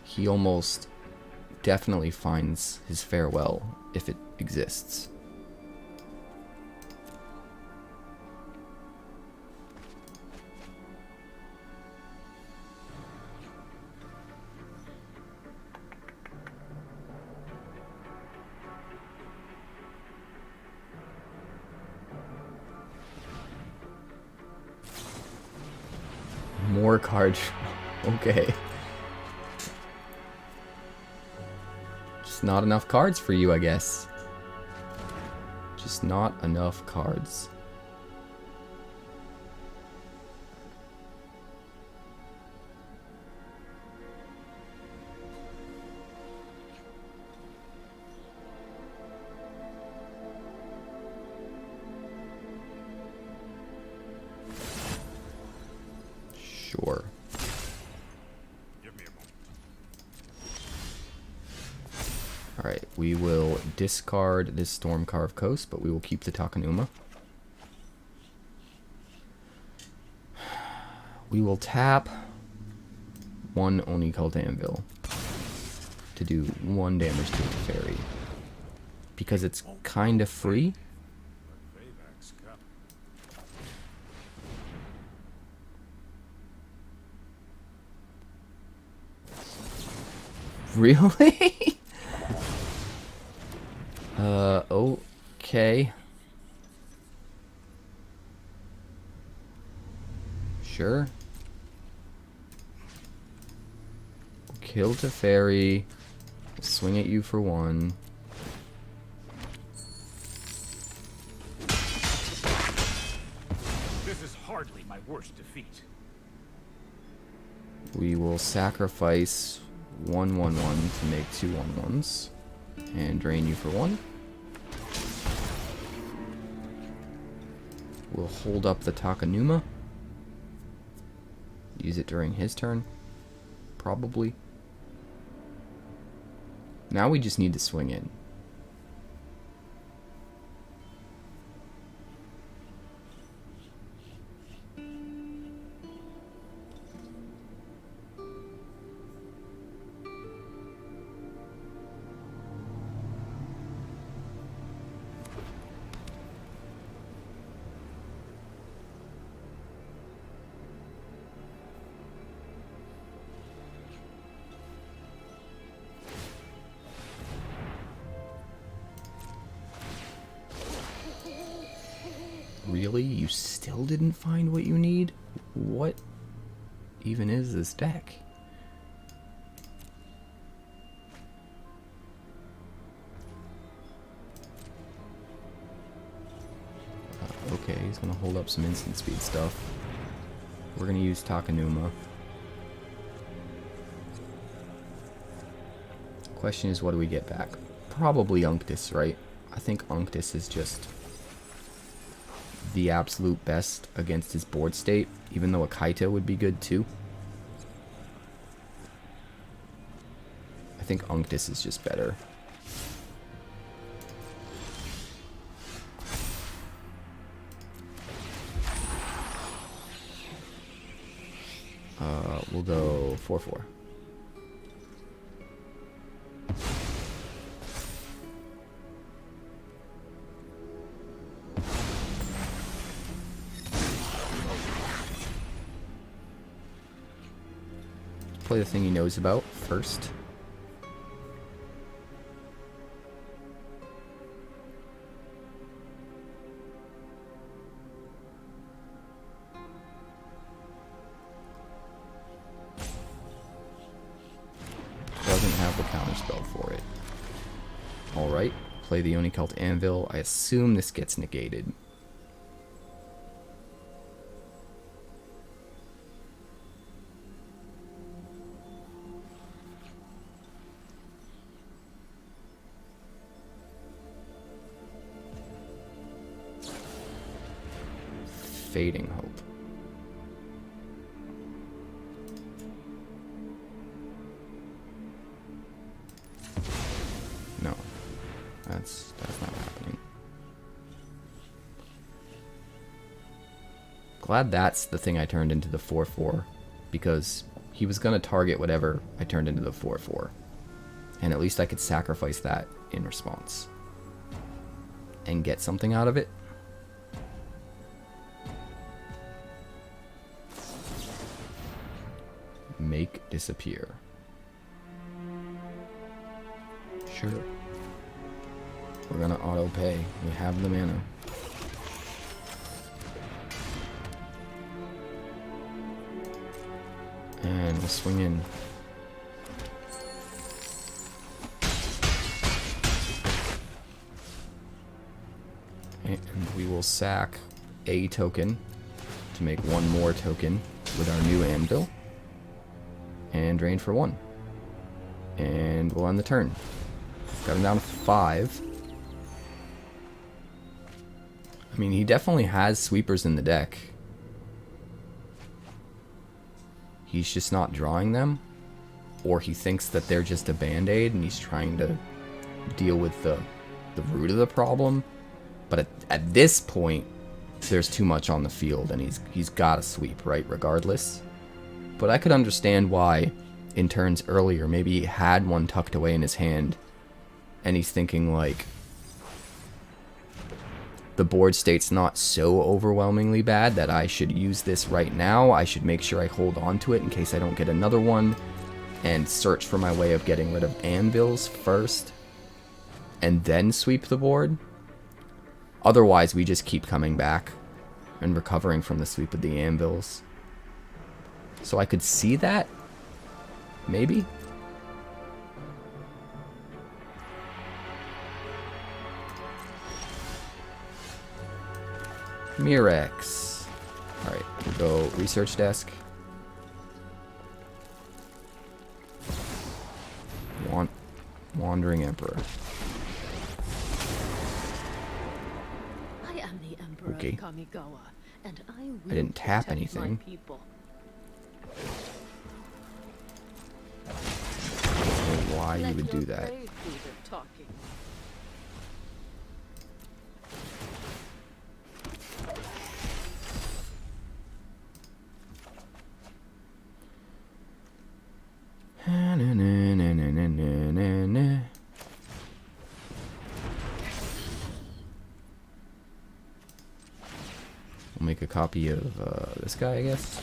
He almost definitely finds his farewell if it exists. More cards. Okay. Just not enough cards for you, I guess. Just not enough cards. We will discard this Stormcarved Coast, but we will keep the Takenuma. We will tap one Oni-Cult Anvil to do 1 damage to the Teferi. Because it's kind of free. Really? Okay. Sure. Kill Teferi. Swing at you for 1. This is hardly my worst defeat. We will sacrifice 1/1/1 to make 2 1/1s and drain you for 1. We'll hold up the Takenuma. Use it during his turn. Probably. Now we just need to swing in. Really? You still didn't find what you need? What even is this deck? Okay, he's gonna hold up some instant speed stuff. We're gonna use Takenuma. Question is, what do we get back? Probably Unctus, right? I think Unctus is just the absolute best against his board state, even though a Kaito would be good too. I think Unctus is just better. We'll go 4/4. Play the thing he knows about first. Doesn't have the counterspell for it. Alright, play the Oni-Cult Anvil. I assume this gets negated. Fading Hope. No, that's not happening. Glad that's the thing I turned into the 4/4, because he was gonna target whatever I turned into the 4/4, and at least I could sacrifice that in response and get something out of it. Make disappear. Sure. We're gonna auto pay. We have the mana. And we'll swing in. And we will sack a token to make 1 more token with our new anvil. And drain for 1. And we'll end the turn. Got him down to 5. I mean, he definitely has sweepers in the deck. He's just not drawing them. Or he thinks that they're just a band-aid and he's trying to deal with the root of the problem. But at this point, there's too much on the field, and he's got to sweep, right, regardless. But I could understand why, in turns earlier, maybe he had one tucked away in his hand, and he's thinking, like, the board state's not so overwhelmingly bad that I should use this right now. I should make sure I hold on to it in case I don't get another one, and search for my way of getting rid of anvils first, and then sweep the board. Otherwise, we just keep coming back and recovering from the sweep of the anvils. So I could see that, maybe. Mirex. Alright, we'll go research desk. Wandering Emperor. I am the Emperor Okay. of Kamigawa, and I will I didn't tap protect anything. my people. I don't know why you Let would do your that. brave do the talking. We'll make a copy of this guy, I guess.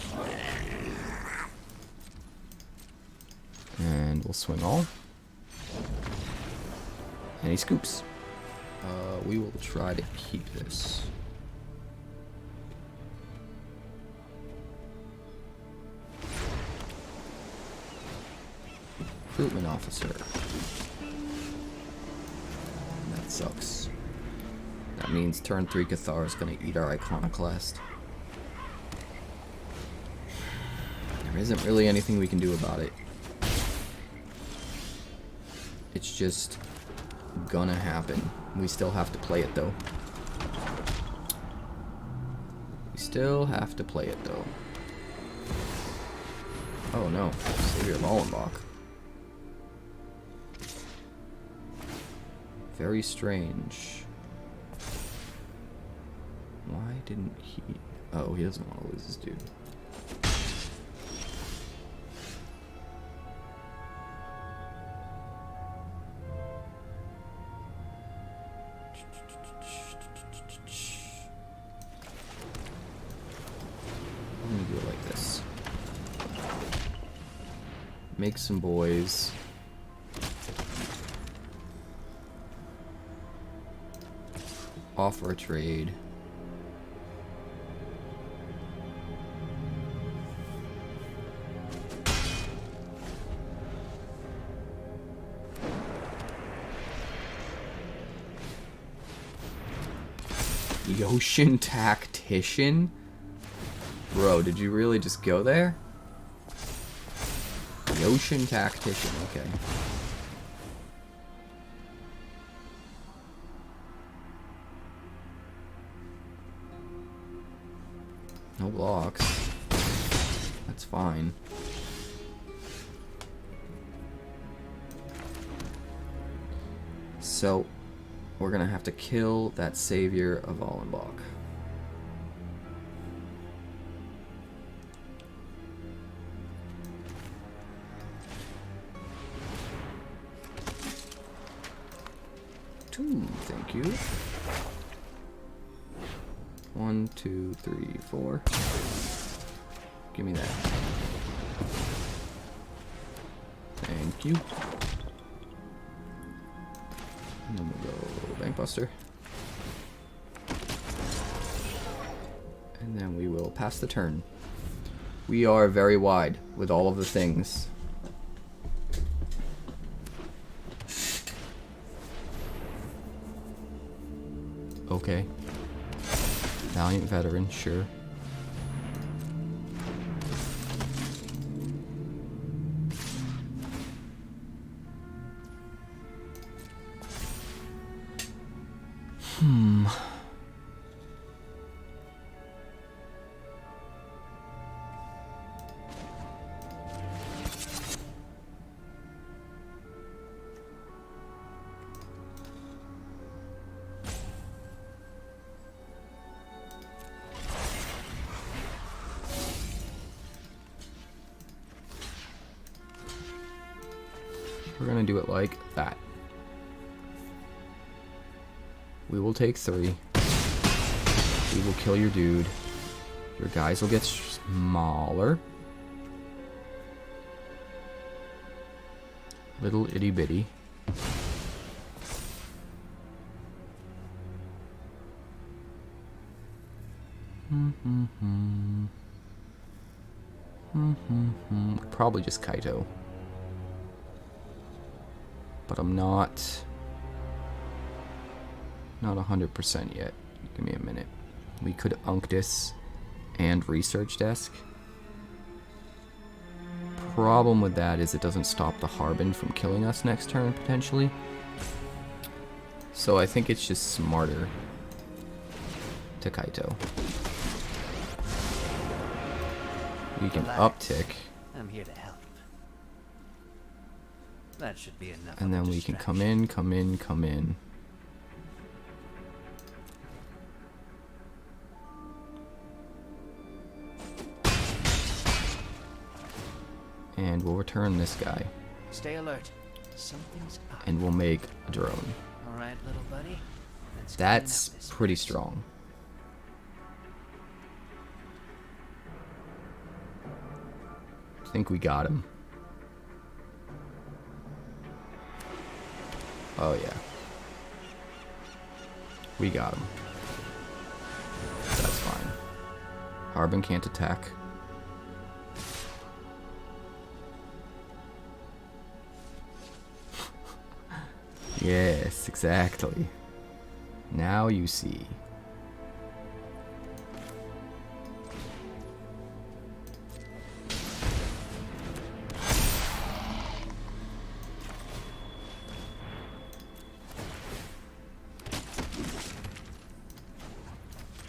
And we'll swing all. And he scoops. We will try to keep this. Recruitment officer. That sucks. That means turn 3 Cathar is going to eat our Iconoclast. There isn't really anything we can do about it. It's just gonna happen. We still have to play it though. We still have to play it though. Oh no, Savior of Wallenbach. Very strange. Why didn't he... Oh, he doesn't want to lose this dude. I'm gonna do it like this. Make some boys. Offer a trade. Ocean Tactician? Bro, did you really just go there? The Ocean Tactician, okay. No blocks. That's fine. So, we're gonna have to kill that Savior of Wallenbach. Two, thank you. 1, 2, 3, 4. Give me that. Thank you. And then we'll go Bankbuster. And then we will pass the turn. We are very wide with all of the things. Okay. Valiant Veteran, sure. we're gonna do it like that. We will take 3. We will kill your dude. Your guys will get smaller. Little itty bitty. Probably just Kaito. But I'm not 100% yet. Give me a minute. We could Unctus and Research Desk. Problem with that is it doesn't stop the Harbin from killing us next turn, potentially. So I think it's just smarter to Kaito. We can uptick. I'm here to help. That should be enough. And then we can come in, come in, come in. And we'll return this guy. Stay alert. Something's up. And we'll make a drone. All right, little buddy. Let's That's clean up this pretty mess. strong. I think we got him. Oh yeah. We got him. That's fine. Harbin can't attack. Yes, exactly. Now you see.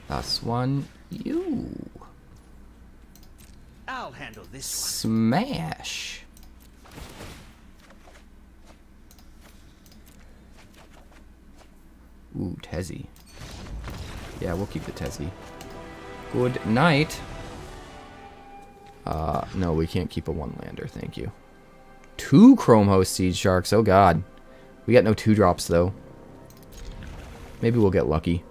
Last one, you. I'll handle this Smash. Ooh, Tezzy. Yeah, we'll keep the Tezzy. Good night. No, we can't keep a 1-lander, thank you. 2 Chrome Host Seedsharks, oh god. We got no 2-drops, though. Maybe we'll get lucky.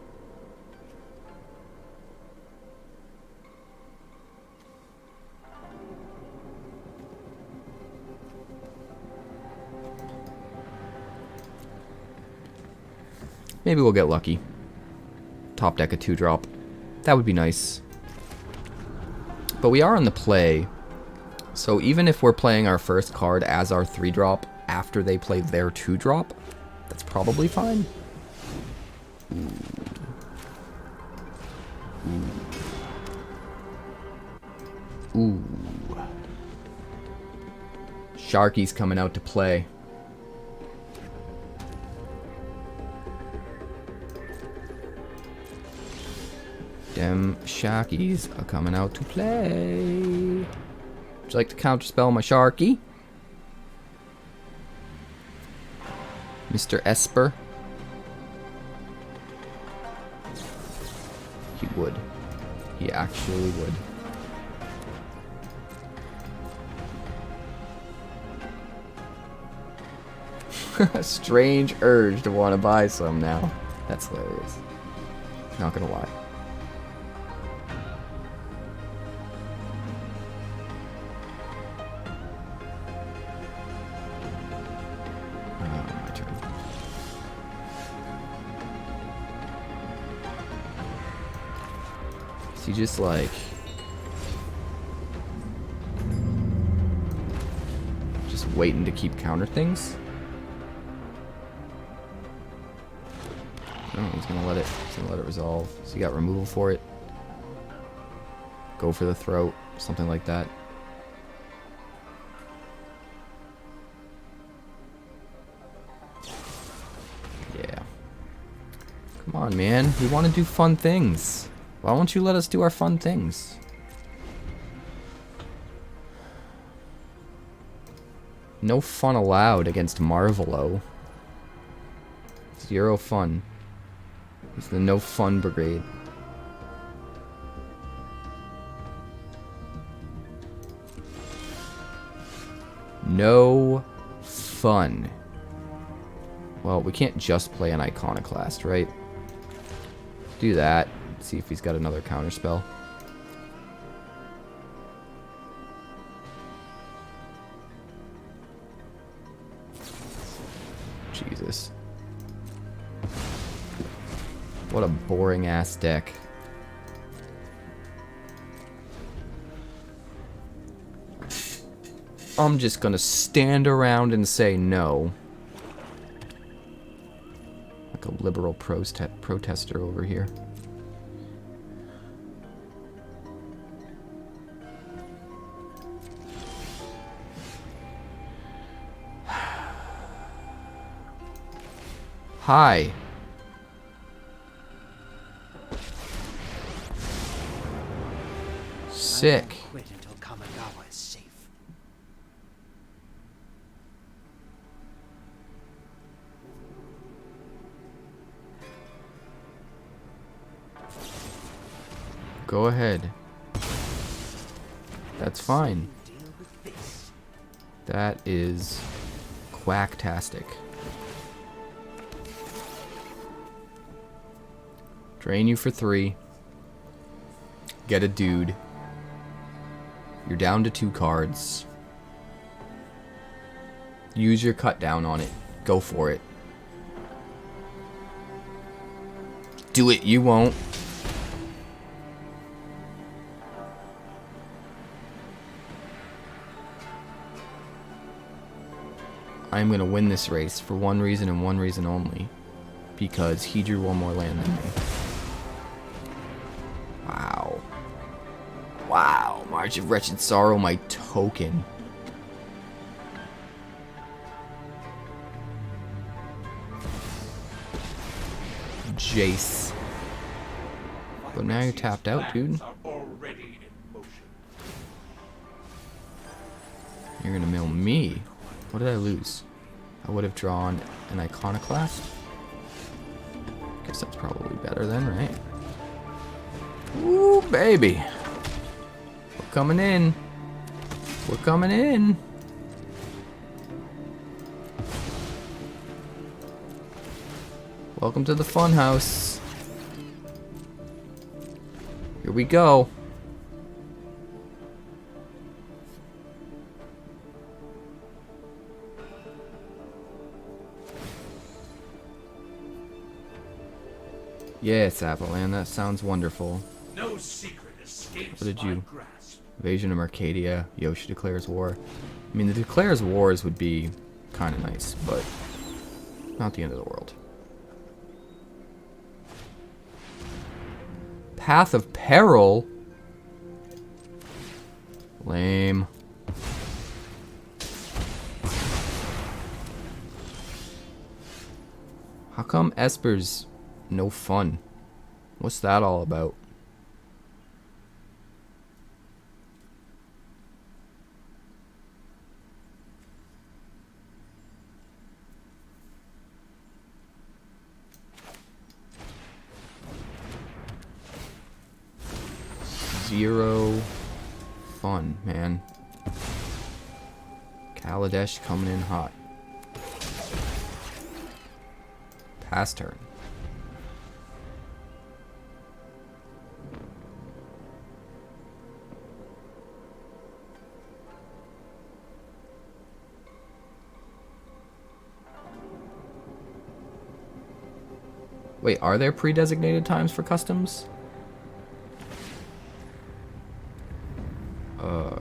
Maybe we'll get lucky. Top deck a 2-drop. That would be nice. But we are on the play. So even if we're playing our first card as our 3-drop after they play their 2-drop, that's probably fine. Ooh. Ooh. Sharky's coming out to play. Them Sharkies are coming out to play. Would you like to counterspell my Sharky? Mr. Esper? He would. He actually would. A strange urge to want to buy some now. That's hilarious. Not gonna lie. My turn. Is he just like... just waiting to keep counter things? No, he's gonna let it resolve. So you got removal for it. Go for the throat, something like that. Yeah. Come on, man. We want to do fun things. Why won't you let us do our fun things? No fun allowed against Marvelo. 0 fun. It's the no fun brigade. No fun. Well, we can't just play an Iconoclast, right? Do that. See if he's got another counterspell. Jesus. What a boring ass deck. I'm just gonna stand around and say no. Like a liberal protester over here. Hi. Sick. I won't quit until Kamigawa is safe. Go ahead. That's fine. Deal with this. That is quacktastic. Drain you for 3. Get a dude. You're down to 2 cards. Use your cut down on it. Go for it. Do it, you won't. I'm gonna win this race for one reason and one reason only. Because he drew one more land than me. Wow. Wow. March of Wretched Sorrow, my token. Jace. But now you're tapped out, dude. You're gonna mill me. What did I lose? I would have drawn an Iconoclast. Guess that's probably better then, right? Ooh, baby. We're coming in. We're coming in. Welcome to the funhouse. Here we go. Yes, Appleland, that sounds wonderful. No secret escapes What did my you- grasp. Invasion of Mercadia, Yotia Declares War. I mean, the Declares Wars would be kind of nice, but not the end of the world. Path of Peril? Lame. How come Esper's no fun? What's that all about? Zero fun, man. Kaladesh coming in hot. Pass turn. Wait, are there pre-designated times for customs?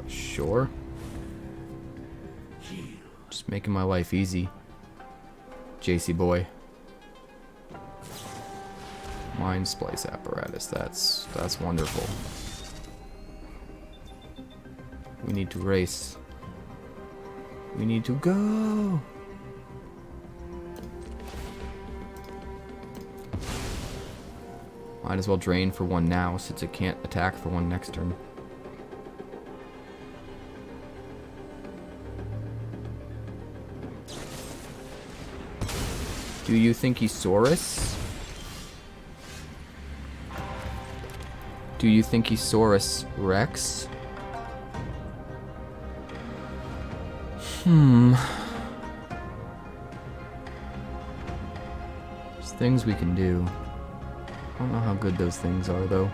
Sure. Just making my life easy. JC boy. Mindsplice apparatus, that's wonderful. We need to race. We need to go. Might as well drain for 1 now, since it can't attack for 1 next turn. Do you think he's Saurus? Do you think he's Saurus Rex? things we can do. I don't know how good those things are, though.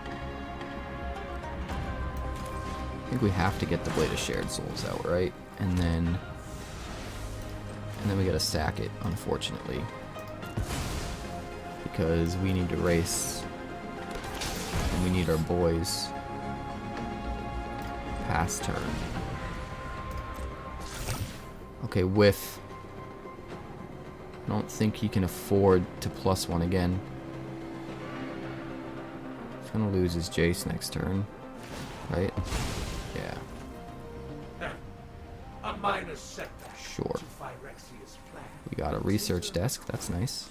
I think we have to get the Blade of Shared Souls out, right? And then we gotta sack it, unfortunately. Because we need to race. And we need our boys. Pass turn. Okay, with... I don't think he can afford to +1 again. He's gonna lose his Jace next turn. Right? Yeah. A minor setback. Sure. To Phyrexia's plan. We got a research desk, that's nice.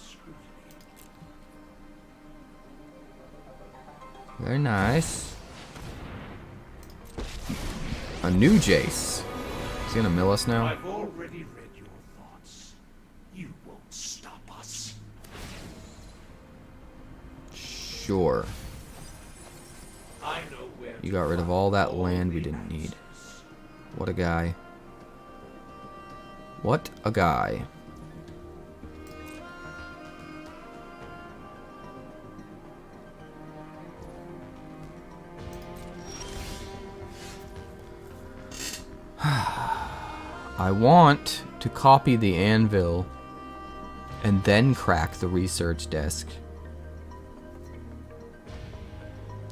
Very nice. A new Jace. Is he gonna mill us now? I've already read your thoughts. You won't stop us. Sure. I know where You got rid of all that land we didn't need. What a guy. What a guy. I want to copy the anvil and then crack the research desk.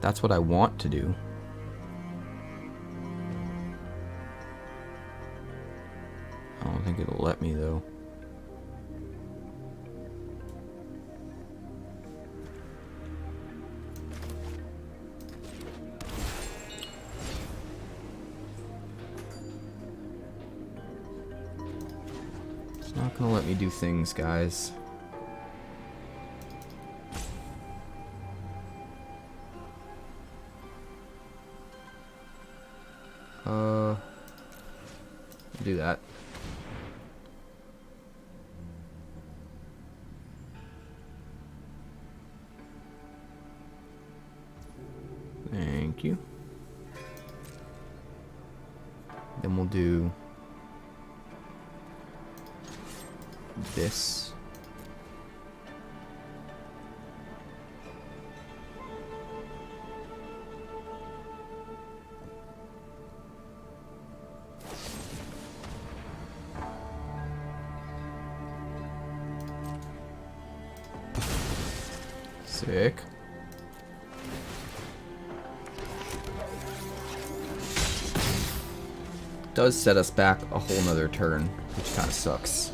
That's what I want to do. I don't think it'll let me, though. It's not gonna let me do things, guys. Do that. Thank you. Then we'll do this. Sick. Does set us back a whole nother turn, which kind of sucks.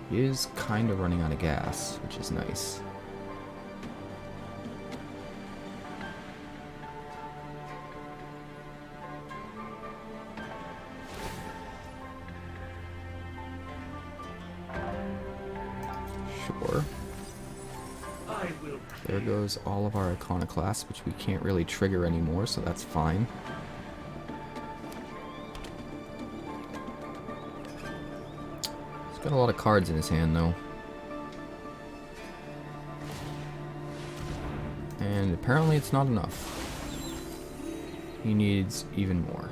He is kind of running out of gas, which is nice. Sure. There goes all of our Iconoclasts, which we can't really trigger anymore, so that's fine. He's got a lot of cards in his hand, though. And apparently it's not enough. He needs even more.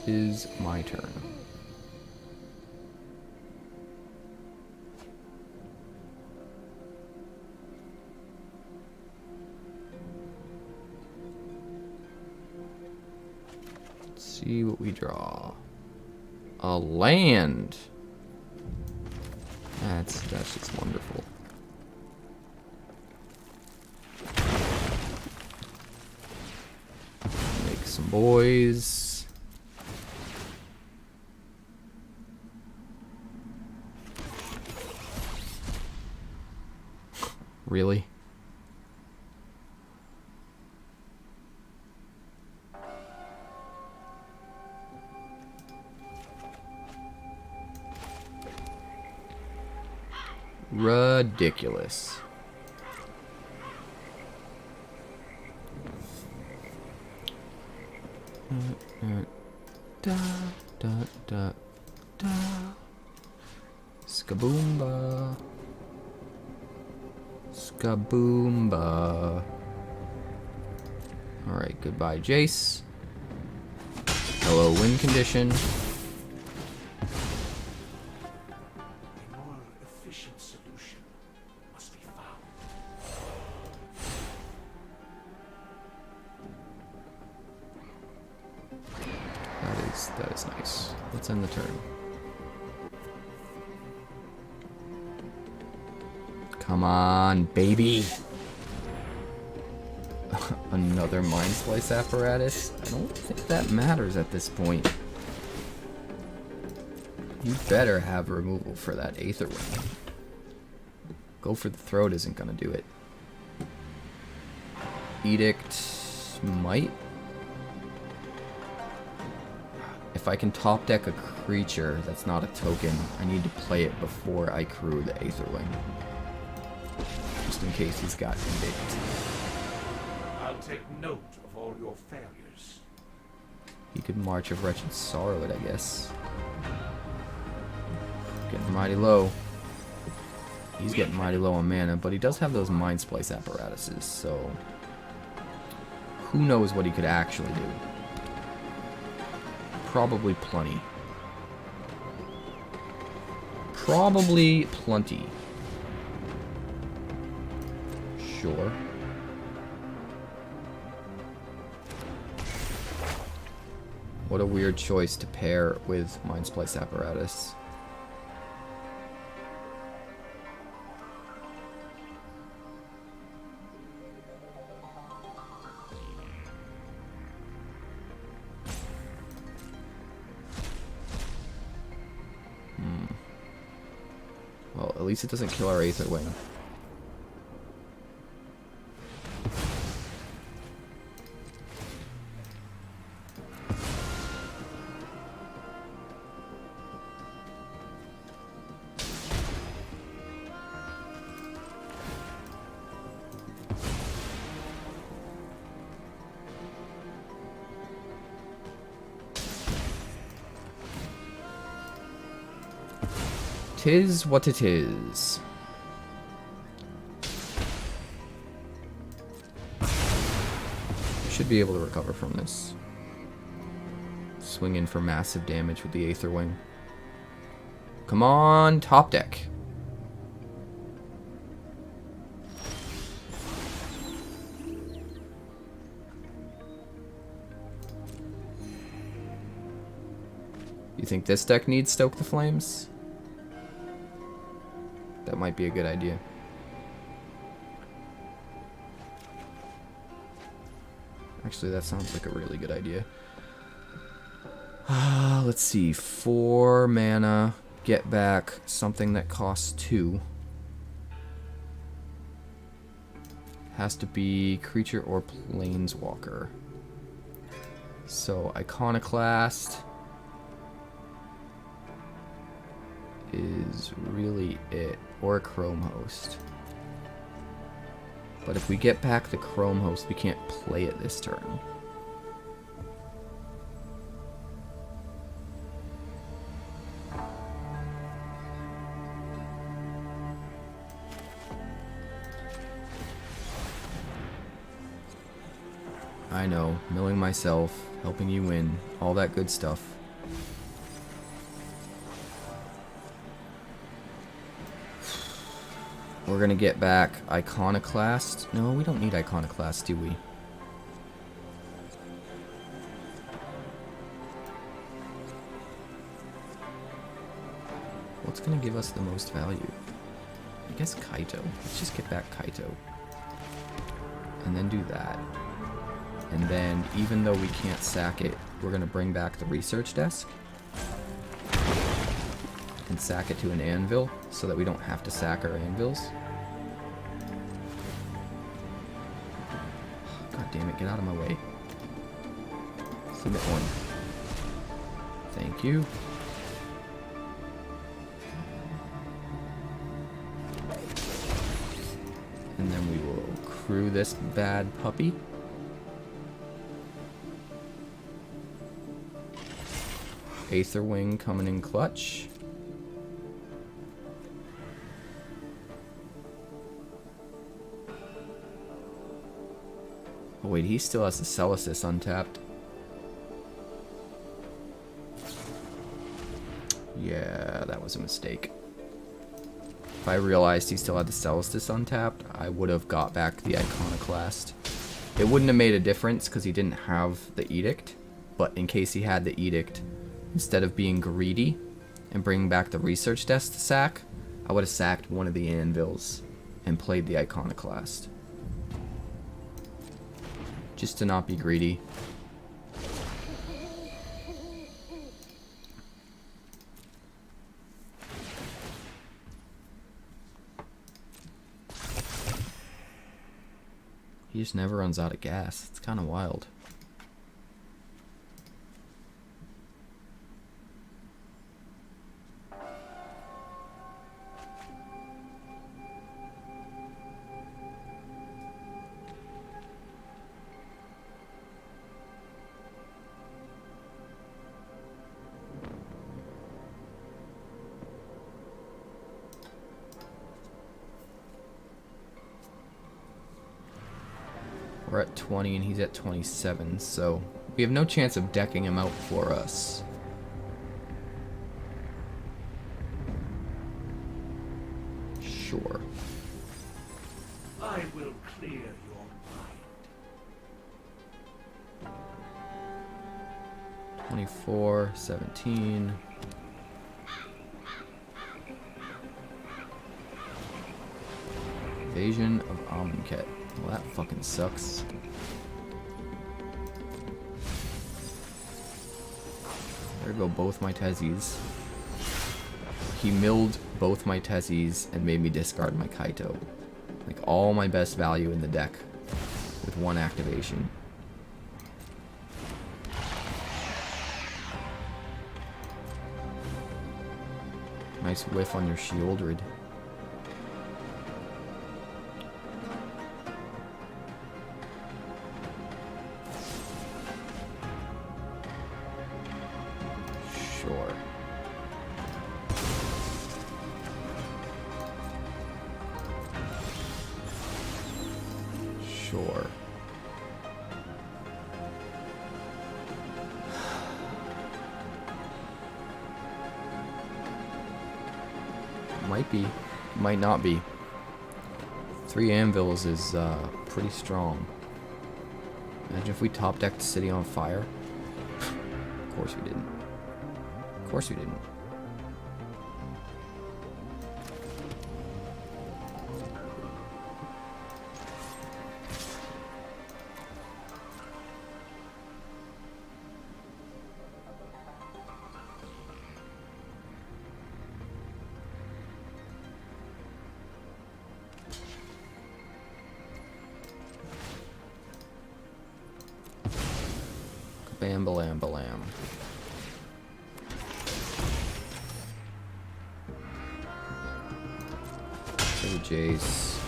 Is my turn. Let's see what we draw. A land. That's just wonderful. Make some boys. Really? Ridiculous. Da, da, da, da. Skaboomba. Skaboomba. Alright, goodbye, Jace. Hello, win condition. A more efficient solution must be found. That is nice. Let's end the turn. Come on, baby. Another Mindsplice apparatus? I don't think that matters at this point. You better have removal for that Aetherwing. Go for the throat isn't gonna do it. Edict might. If I can top deck a creature that's not a token, I need to play it before I crew the Aetherwing. Just in case he's got Edict. I'll take note of all your failures. He could March of Wretched Sorrow it, I guess. Getting mighty low. He's getting mighty low on mana, but he does have those Mindsplice apparatuses, so who knows what he could actually do. Probably plenty. Probably plenty. Sure. What a weird choice to pair with Mindsplice apparatus. Well, at least it doesn't kill our Aetherwing. Tis what it is. Should be able to recover from this. Swing in for massive damage with the Aetherwing. Come on, top deck. You think this deck needs Stoke the Flames? That might be a good idea. Actually, that sounds like a really good idea. Let's see. 4 mana. Get back something that costs 2. Has to be creature or planeswalker. So, Iconoclast is really it. Or a Chrome Host. But if we get back the Chrome Host, we can't play it this turn. I know, milling myself, helping you win, all that good stuff. We're gonna get back Iconoclast. No, we don't need Iconoclast, do we? What's gonna give us the most value? I guess Kaito. Let's just get back Kaito. And then do that. And then, even though we can't sack it, we're gonna bring back the research desk. And sack it to an anvil, so that we don't have to sack our anvils. God damn it, get out of my way. Submit 1. Thank you. crew this bad puppy. Aetherwing coming in clutch. Oh wait, he still has the Celesis untapped. Yeah, that was a mistake. If I realized he still had the Celesis untapped, I would have got back the Iconoclast. It wouldn't have made a difference because he didn't have the Edict, but in case he had the Edict, instead of being greedy and bringing back the Research Desk to sack, I would have sacked one of the Anvils and played the Iconoclast. Just to not be greedy. He just never runs out of gas. It's kind of wild. We're at 20 and he's at 27, so we have no chance of decking him out for us. Sure. I will clear your mind. 24, 17. Invasion of Amonkhet. Well, that fucking sucks. There go both my Tezzies. He milled both my Tezzies and made me discard my Kaito. Like, all my best value in the deck with one activation. Nice whiff on your Shieldred. Sure. Sure. Might be, might not be. 3 anvils is pretty strong. Imagine if we top decked the city on fire. Of course we didn't. Of course we didn't. Bam, balam, balam. So the Jace.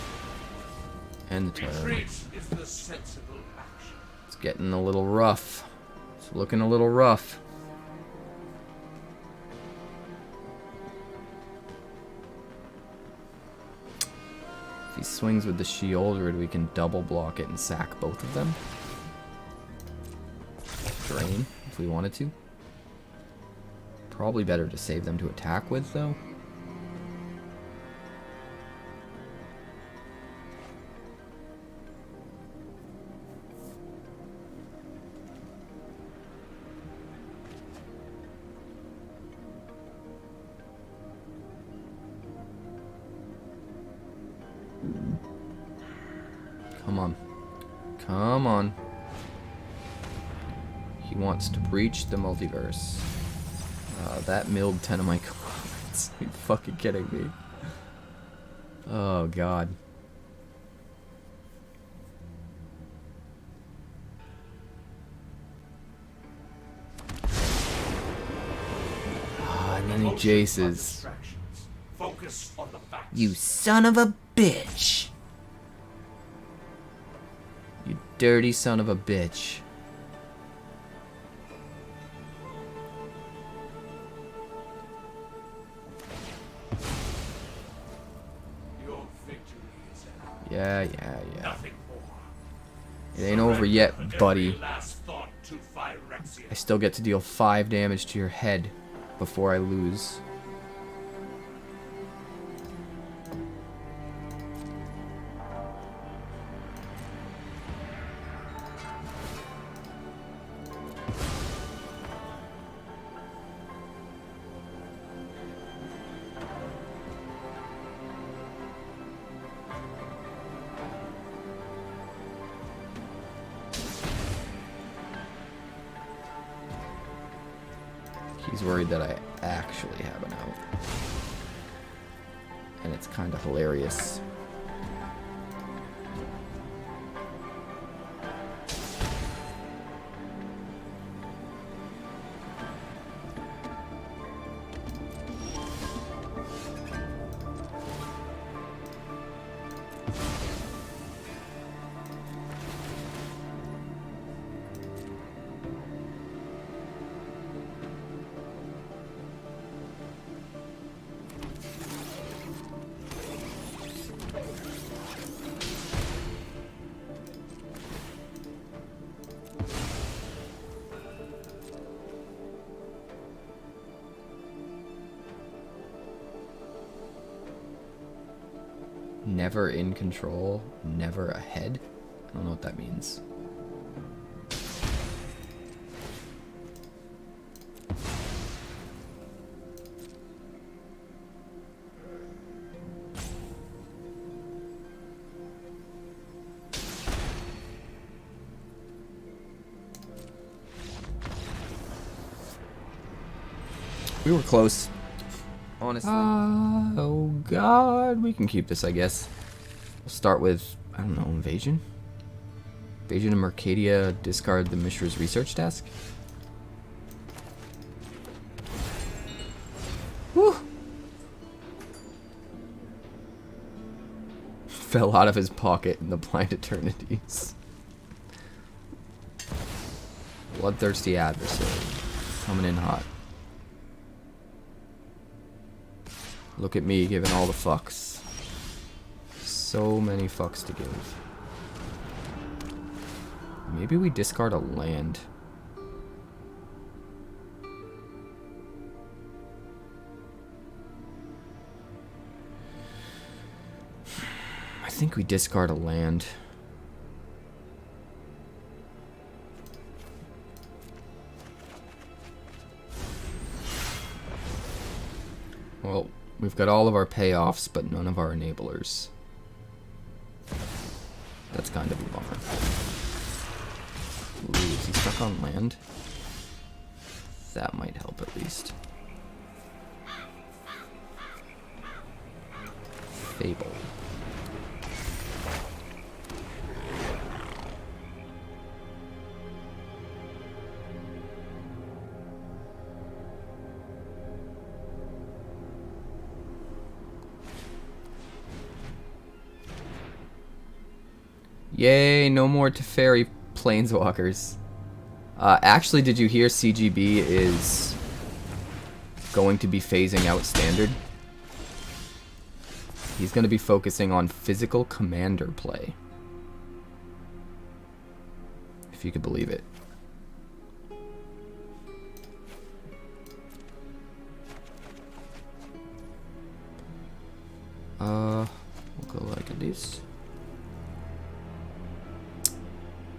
And the turn. Retreat is the sensible action. It's getting a little rough. It's looking a little rough. If he swings with the Shieldred, we can double block it and sack both of them. Drain, if we wanted to. Probably better to save them to attack with, though. Come on. Come on. He wants to breach the multiverse. That milled 10 of my cards. Are you fucking kidding me? Oh, God. And then he Jaces. Focus on the facts. You son of a bitch! dirty son of a bitch. Your victory is Yeah. nothing more. It ain't over yet, buddy. Every last thought to Phyrexian. I still get to deal 5 damage to your head before I lose. He's worried that I actually have an out. And it's kind of hilarious. Never in control, never ahead. I don't know what that means. We were close. Honestly. Oh god, we can keep this, I guess. We'll start with, I don't know, Invasion? Invasion of Mercadia, discard the Mishra's research task. Whew! Fell out of his pocket in the Blind Eternities. Bloodthirsty adversary. Coming in hot. Look at me giving all the fucks. So many fucks to give. Maybe we discard a land. I think we discard a land. Well, we've got all of our payoffs, but none of our enablers. That's kind of a bummer. Ooh, is he stuck on land? That might help at least. Fable. Yay, no more Teferi Planeswalkers. Actually, did you hear CGB is going to be phasing out Standard? He's going to be focusing on physical commander play. If you could believe it. We'll go like this.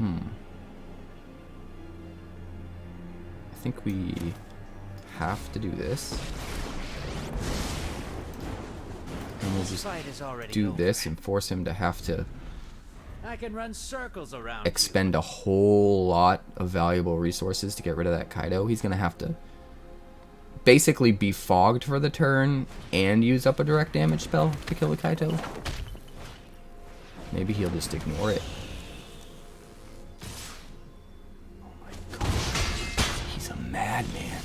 I think we have to do this. And we'll just do this and force him to have to I can run circles around expend a whole lot of valuable resources to get rid of that Kaito. He's going to have to basically be fogged for the turn and use up a direct damage spell to kill the Kaito. Maybe he'll just ignore it. Madman.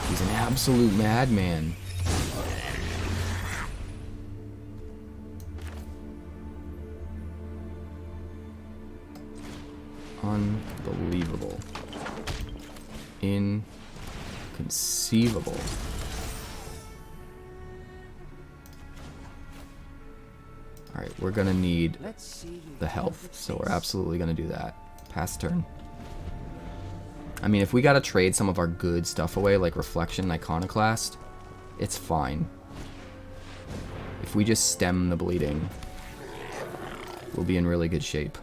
He's an absolute madman. Unbelievable. Inconceivable. Alright, we're gonna need the health, so we're absolutely gonna do that. Pass turn. I mean, if we gotta trade some of our good stuff away, like Reflection and Iconoclast, it's fine. If we just stem the bleeding, we'll be in really good shape.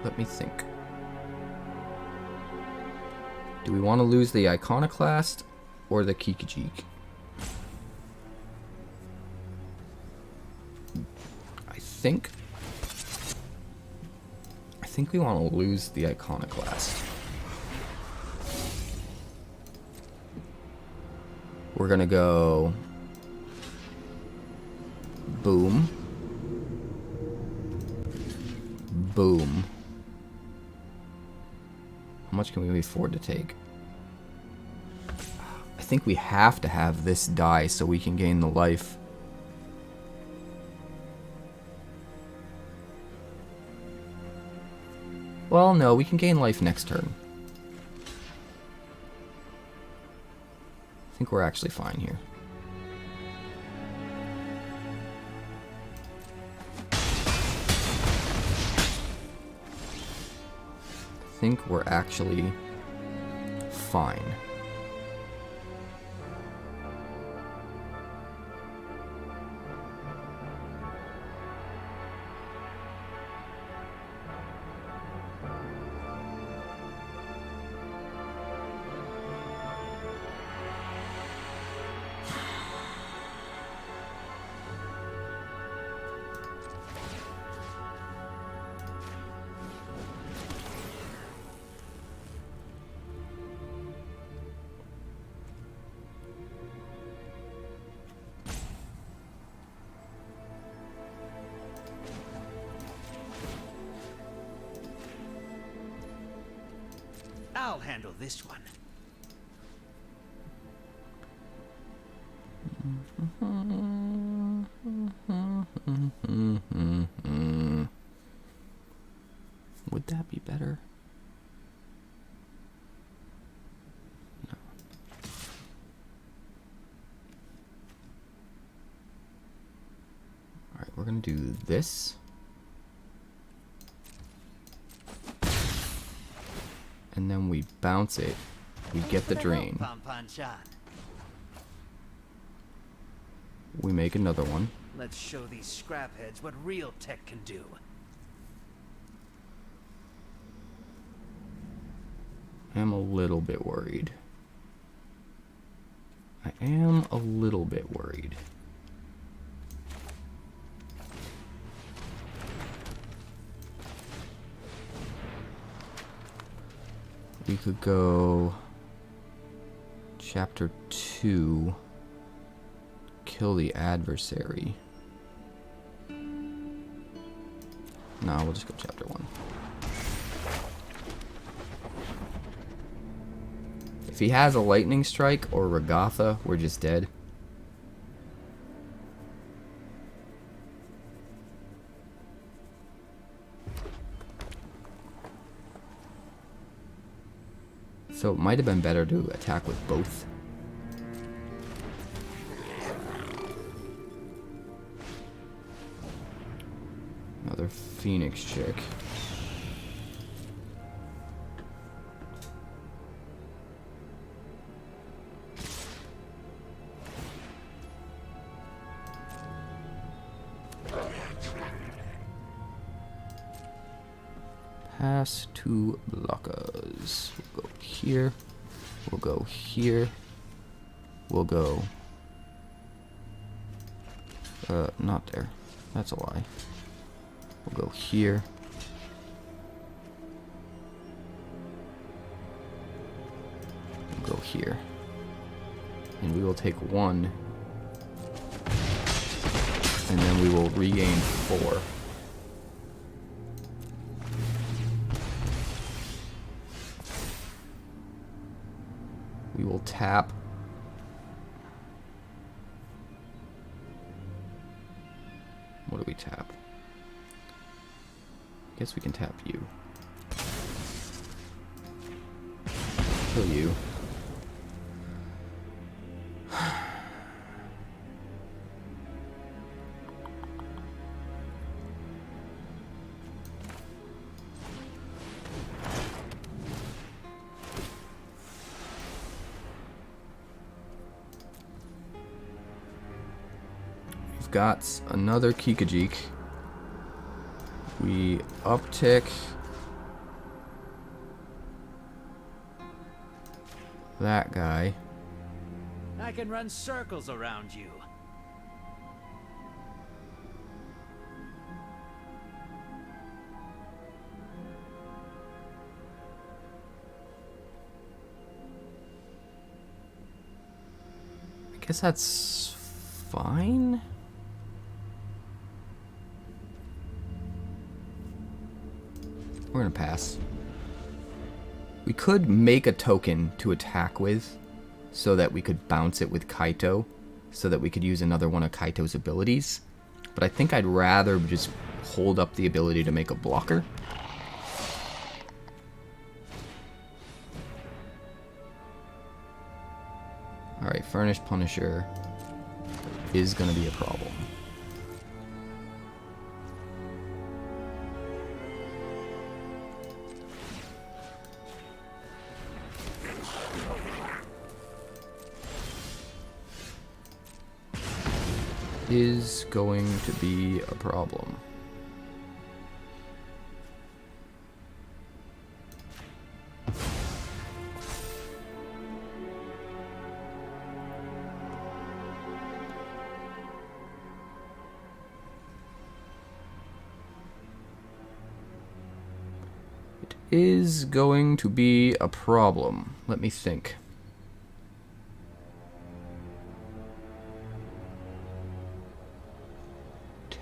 Let me think. Do we want to lose the Iconoclast or the Kikijik? I think we want to lose the Iconoclast. We're gonna go boom, boom. How much can we afford to take? I think we have to have this die so we can gain the life. Well, no, we can gain life next turn. I think we're actually fine here. I think we're actually fine. I'll handle this one. Would that be better? No. Alright, we're gonna do this. And then we bounce it. We get the drain. We make another one. Let's show these scrapheads what real tech can do. I'm a little bit worried. I am a little bit worried. We could go Chapter 2, kill the adversary. No, we'll just go Chapter 1. If he has a Lightning Strike or Regatha, we're just dead. So it might have been better to attack with both. Another Phoenix chick. Pass two blockers. We'll go here. We'll go here. We'll go... not there. That's a lie. We'll go here. We'll go here. And we will take 1. And then we will regain 4. We will tap. What do we tap? Guess we can tap you. Kill you. We've got another Kikajik. We uptick that guy. I can run circles around you. I guess that's fine. We're gonna pass. We could make a token to attack with so that we could bounce it with Kaito so that we could use another one of Kaito's abilities. But I think I'd rather just hold up the ability to make a blocker. Alright, Furnished Punisher is gonna be a problem. Is going to be a problem. It is going to be a problem. Let me think.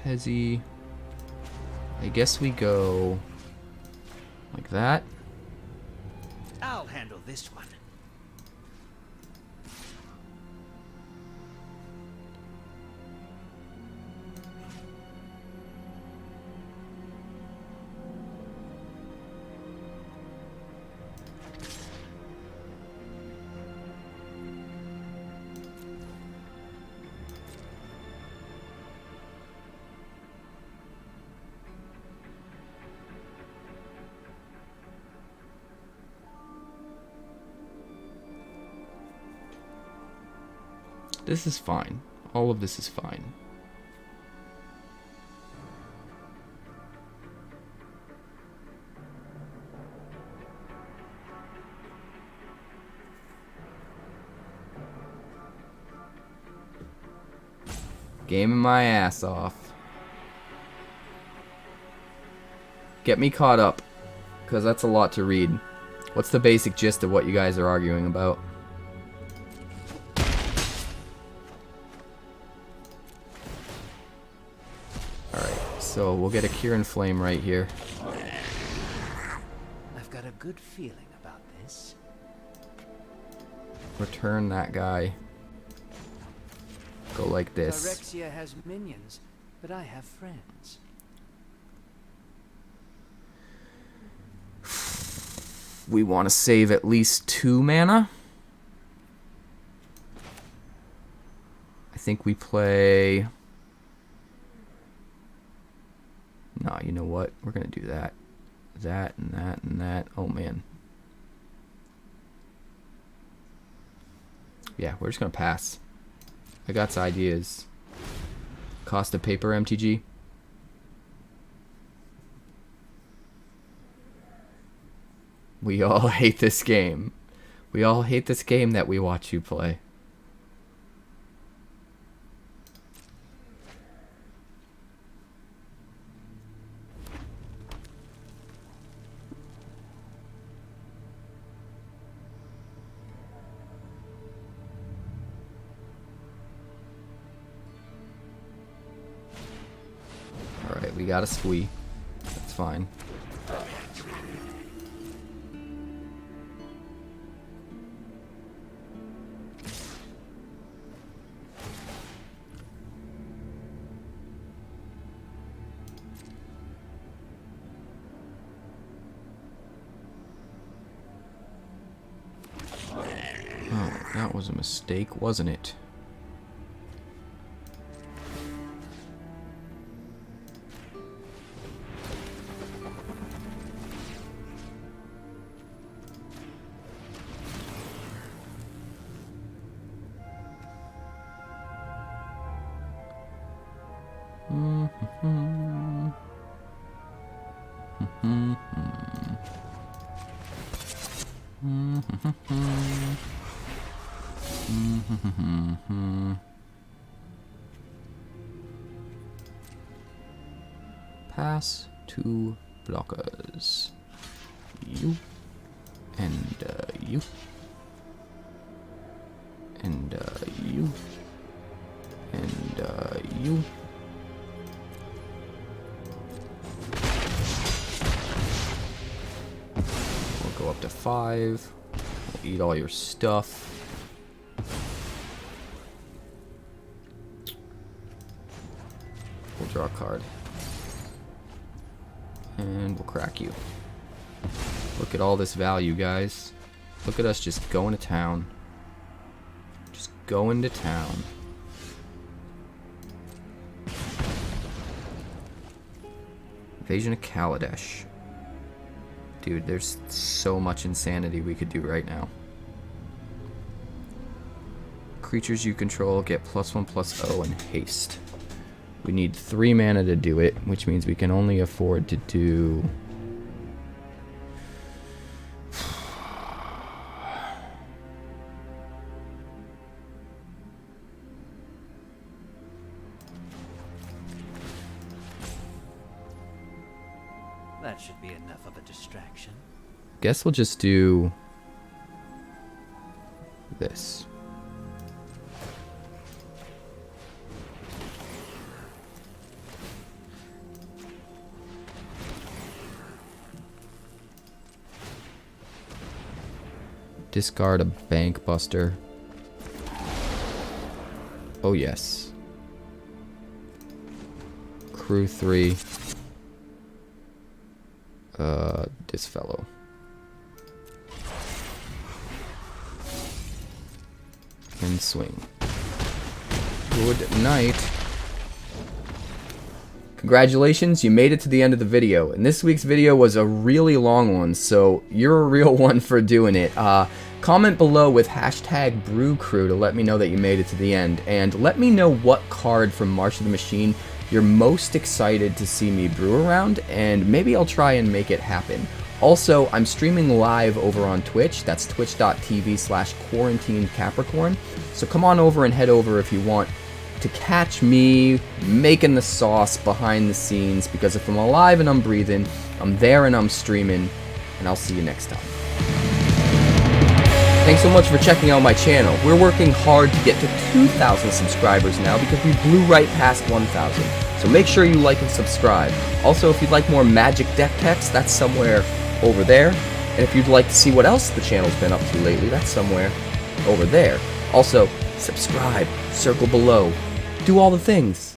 Tezzy. I guess we go like that. I'll handle this one. This is fine. All of this is fine. Gaming my ass off. Get me caught up, because that's a lot to read. What's the basic gist of what you guys are arguing about? So we'll get a Kieran Flame right here. I've got a good feeling about this. Return that guy. Go like this. Phyrexia has minions, but I have friends. We want to save at least 2 mana. I think we play... No, you know what? We're going to do that. That and that and that. Oh, man. Yeah, we're just going to pass. I got some ideas. Cost of paper, MTG. We all hate this game. We all hate this game that we watch you play. Alright, we got a squee. That's fine. was a mistake, wasn't it? Pass two blockers. You and you and you and you. We'll go up to 5. We'll eat all your stuff. We'll draw a card. And we'll crack you. Look at all this value, guys. Look at us just going to town. Just going to town. Invasion of Kaladesh. Dude, there's so much insanity we could do right now. Creatures you control get +1/+0 and haste. We need 3 mana to do it, which means we can only afford to do... That should be enough of a distraction. Guess we'll just do... this. Discard a Bankbuster. Oh yes. Crew 3. This fellow. And swing. Good night. Congratulations, you made it to the end of the video. And this week's video was a really long one, so you're a real one for doing it. Comment below with #BrewCrew to let me know that you made it to the end. And let me know what card from March of the Machine you're most excited to see me brew around, and maybe I'll try and make it happen. Also, I'm streaming live over on Twitch. That's twitch.tv/QuarantineCapricorn. So come on over and head over if you want to catch me making the sauce behind the scenes, because if I'm alive and I'm breathing, I'm there and I'm streaming, and I'll see you next time. Thanks so much for checking out my channel. We're working hard to get to 2,000 subscribers now because we blew right past 1,000. So make sure you like and subscribe. Also, if you'd like more magic deck text, that's somewhere over there. And if you'd like to see what else the channel's been up to lately, that's somewhere over there. Also, subscribe, circle below, do all the things.